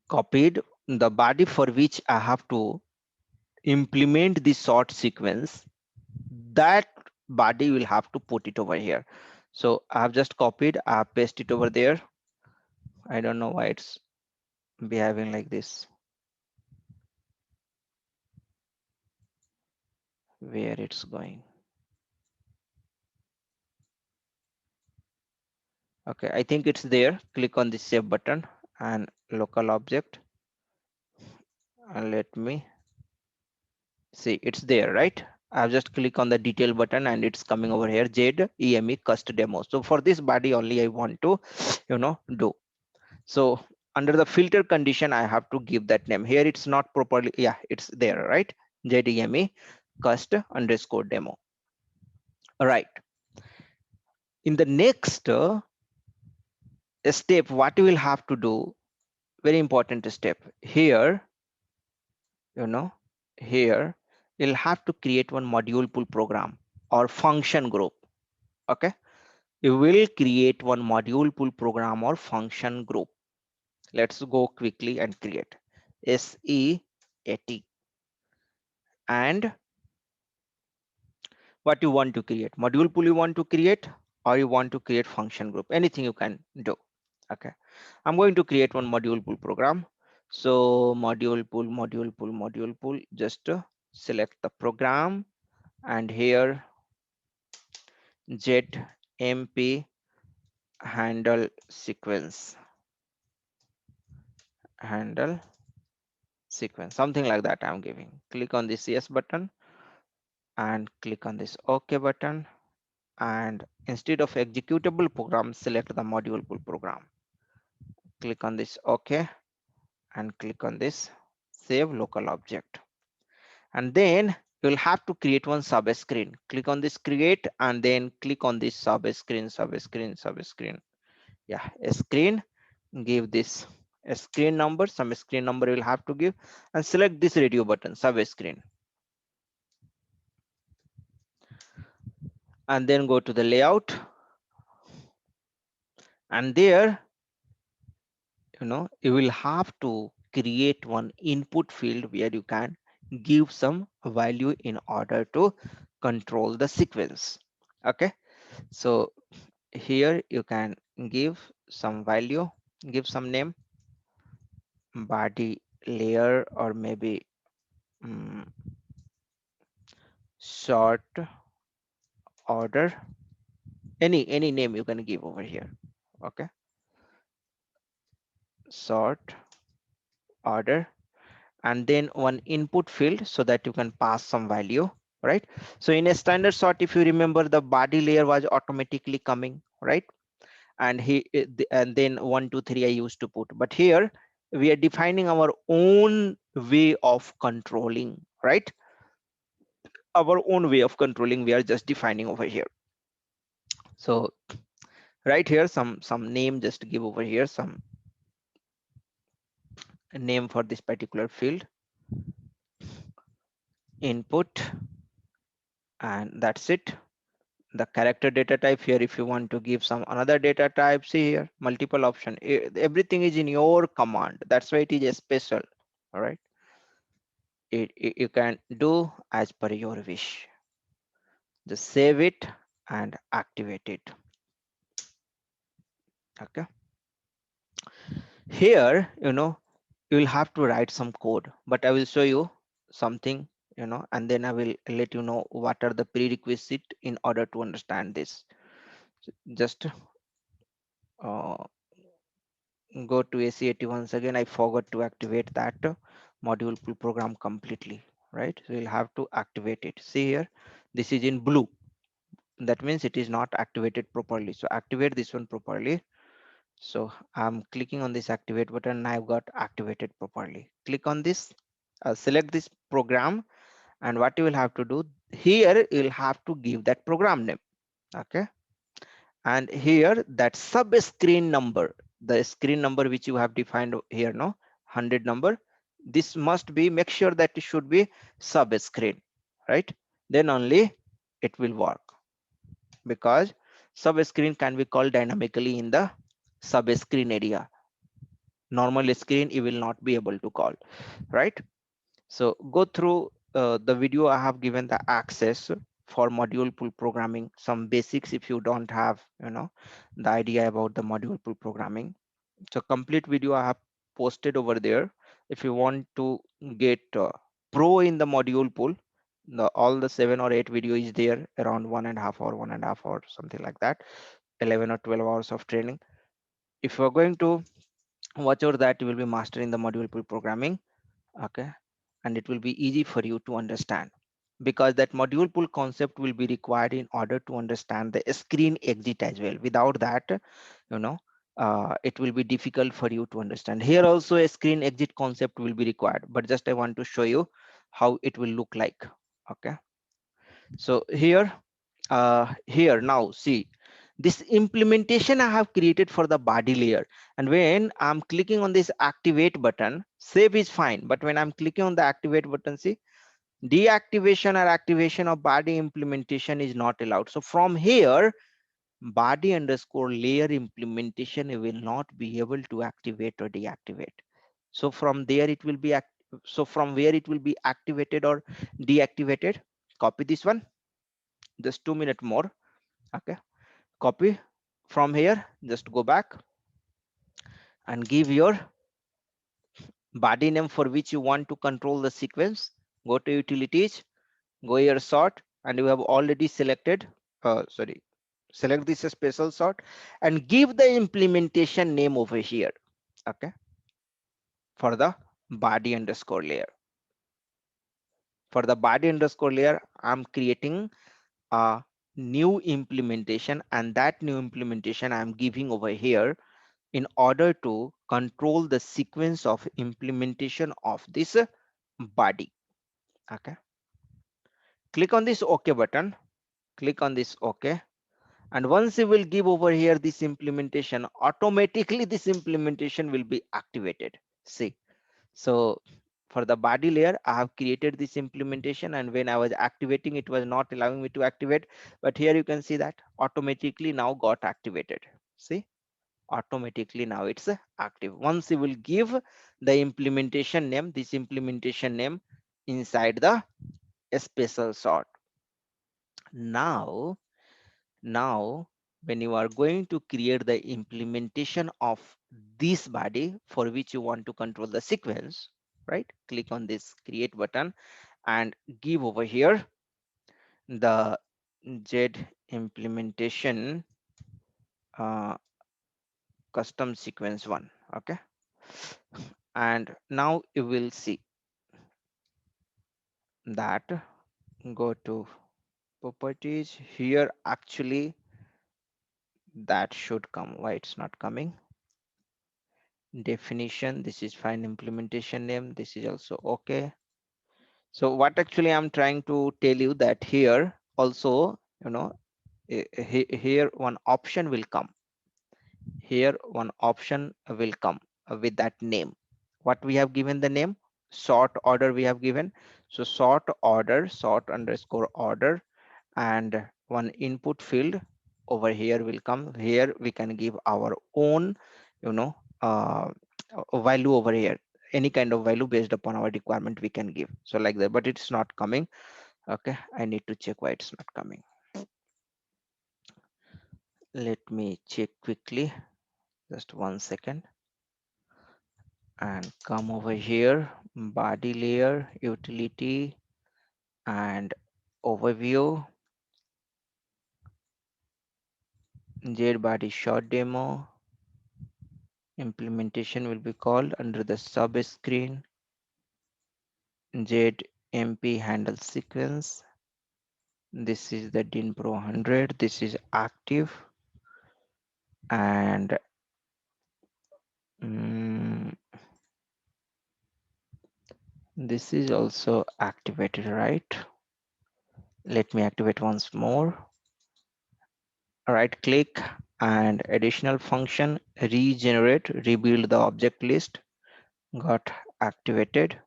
copied, the body for which I have to implement the sort sequence, that body will have to put it over here. So I have just copied, I have pasted it over there. I don't know why it's behaving like this, where it's going. Okay, I think it's there. Click on the save button and local object, and let me see, it's there, right? I've just click on the detail button and it's coming over here, ZEME cust demo. So for this body only I want to, do. So under the filter condition, I have to give that name. Here it's not properly, yeah, it's there, right? ZEME cust underscore demo. All right. In the next step, what you will have to do, very important step here, you know, here you'll have to create one module pool program or function group. Okay. You will create one module pool program or function group. Let's go quickly and create SEAT. And what you want to create, module pool you want to create, or you want to create function group, anything you can do. Okay, I'm going to create one module pool program. So module pool, just select the program, and here ZMP handle sequence, handle sequence, something like that I'm giving. Click on this yes button and click on this OK button, and instead of executable program, select the module pool program. Click on this OK and click on this save local object, and then you'll have to create one sub screen. Click on this create and then click on this sub screen. Yeah, a screen, give this a screen number, some screen number you'll have to give, and select this radio button sub screen, and then go to the layout, and there you will have to create one input field where you can give some value in order to control the sequence. Okay, so here you can give some value, give some name, body layer, or maybe mm, sort order, any name you can give over here. Okay, sort order, and then one input field so that you can pass some value, right? So in a standard sort, if you remember, the body layer was automatically coming, right? And and then 1 2 3 I used to put, but here we are defining our own way of controlling, right? Our own way of controlling, we are just defining over here. So right here, some name, just give over here some name for this particular field, input, and that's it. The character data type here, if you want to give some another data type, see here, multiple option. Everything is in your command, that's why it is a special. All right, you can do as per your wish. Just save it and activate it. Okay, here you will have to write some code, but I will show you something, and then I will let you know what are the prerequisite in order to understand this. So just uh, go to ACAT once again. I forgot to activate that module pool program completely, right? So you'll have to activate it. See here, this is in blue. That means it is not activated properly. So activate this one properly. So I'm clicking on this activate button and I've got activated properly. Click on this, select this program, and what you will have to do here, you'll have to give that program name. Okay, and here that sub screen number, the screen number which you have defined here, 100 number, this must be, make sure that it should be sub screen, right? Then only it will work, because sub screen can be called dynamically in the sub screen area. Normal screen you will not be able to call, right? So go through the video. I have given the access for module pool programming, some basics if you don't have, the idea about the module pool programming. So complete video I have posted over there. If you want to get pro in the module pool, all the 7 or 8 video is there, around 1.5 hour, 1.5 hour, something like that, 11 or 12 hours of training. If you're going to watch over that, you will be mastering the module pool programming. Okay, and it will be easy for you to understand. because that module pool concept will be required in order to understand the screen exit as well. Without that, you know, it will be difficult for you to understand. Here also a screen exit concept will be required, but just I want to show you how it will look like. Okay, so here now see this implementation I have created for the body layer, and when I'm clicking on this activate button, save is fine, but when I'm clicking on the activate button, see, deactivation or activation of body implementation is not allowed. So from here, body underscore layer implementation will not be able to activate or deactivate. So from there it will be so from where it will be activated or deactivated, copy this one, just 2 minutes more. Okay, copy from here, just go back and give your body name for which you want to control the sequence. Go to utilities, go here sort, and you have already selected sorry, select this special sort and give the implementation name over here. Okay, for the body underscore layer, for the body underscore layer I'm creating a new implementation, and that new implementation I'm giving over here in order to control the sequence of implementation of this body. Okay, click on this OK button, click on this OK, and once you will give over here this implementation, automatically this implementation will be activated. See, so for the body layer I have created this implementation, and when I was activating it was not allowing me to activate, but here you can see that automatically now got activated. See, automatically now it's active. Once you will give the implementation name, this implementation name inside the special sort. Now when you are going to create the implementation of this body for which you want to control the sequence, right, click on this create button and give over here the Z implementation custom sequence one. Okay, and now you will see that, go to properties here, actually that should come. Why it's not coming? Definition, this is fine. Implementation name, this is also okay. So what actually I'm trying to tell you that here also, you know, here one option will come, here one option will come with that name. What we have given the name, sort order we have given. So sort order, sort underscore order, and one input field over here will come. Here we can give our own, you know, value over here, any kind of value based upon our requirement we can give. So like that, but it's not coming. Okay, I need to check why it's not coming. Let me check quickly, just 1 second, and come over here, body layer, utility, and overview, Z body short demo. Implementation will be called under the sub screen ZMP handle sequence. This is the DIN Pro 100. This is active, and this is also activated, right? Let me activate once more. Right click and additional function, regenerate, rebuild the object list, got activated.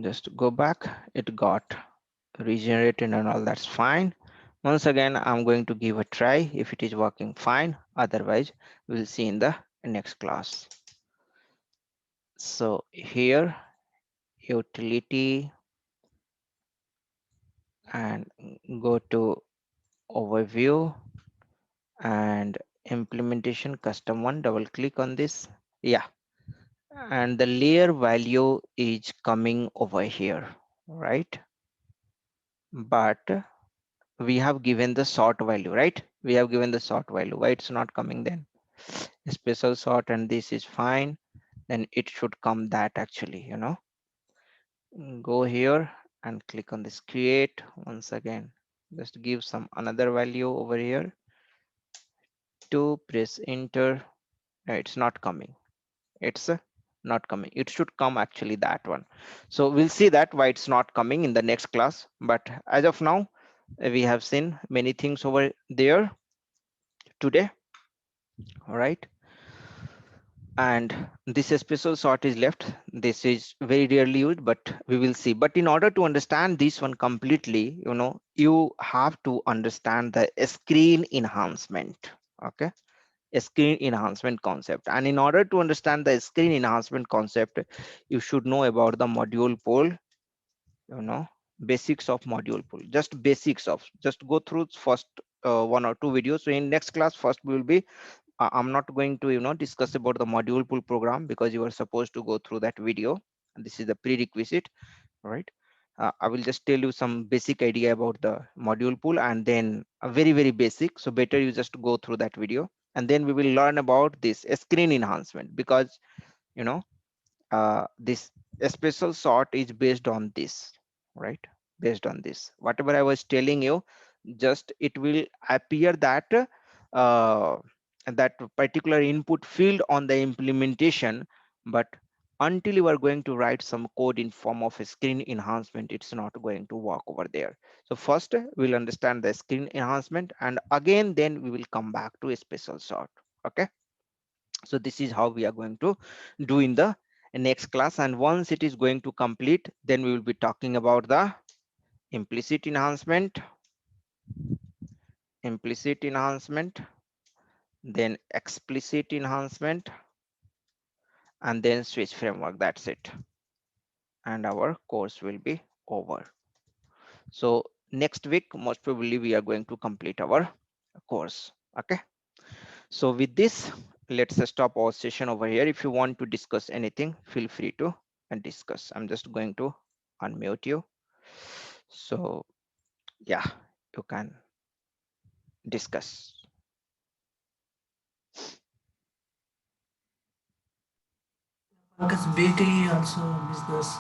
Just go back, it got regenerated and all, that's fine. Once again I'm going to give a try if it is working fine, otherwise we'll see in the next class. So here, utility, and go to overview and implementation custom one, double click on this. Yeah, and the layer value is coming over here, right? But we have given the sort value, right? We have given the sort value. Why it's not coming then? Special sort, and this is fine. then it should come that actually, go here and click on this create once again. Just give some another value over here to press enter. It's not coming. It's not coming. It should come actually that one. So we'll see that why it's not coming in the next class. But as of now, we have seen many things over there today. All right. And this special sort is left. This is very rarely used, but we will see. But in order to understand this one completely, you have to understand the screen enhancement. Okay, a screen enhancement concept. And in order to understand the screen enhancement concept, you should know about the module pool, you know basics of module pool. Just basics of, just go through first one or two videos. So in next class, first we will be I'm not going to discuss about the module pool program, because you are supposed to go through that video, and this is the prerequisite. Right. I will just tell you some basic idea about the module pool, and then a very very basic. So better you just go through that video, and then we will learn about this screen enhancement, because you know this special sort is based on this, right? Based on this, whatever I was telling you, just it will appear that uh, that particular input field on the implementation, but until you are going to write some code in form of a screen enhancement, it's not going to work over there. So first we'll understand the screen enhancement, and again then we will come back to a special sort. Okay, so this is how we are going to do in the next class. And once it is going to complete, then we will be talking about the implicit enhancement, implicit enhancement, then explicit enhancement, and then switch framework. That's it, and our course will be over. So next week most probably we are going to complete our course. Okay, so with this, let's stop our session over here. If you want to discuss anything, feel free to discuss. I'm just going to unmute you. So yeah, you can discuss. Pankaj, BT also business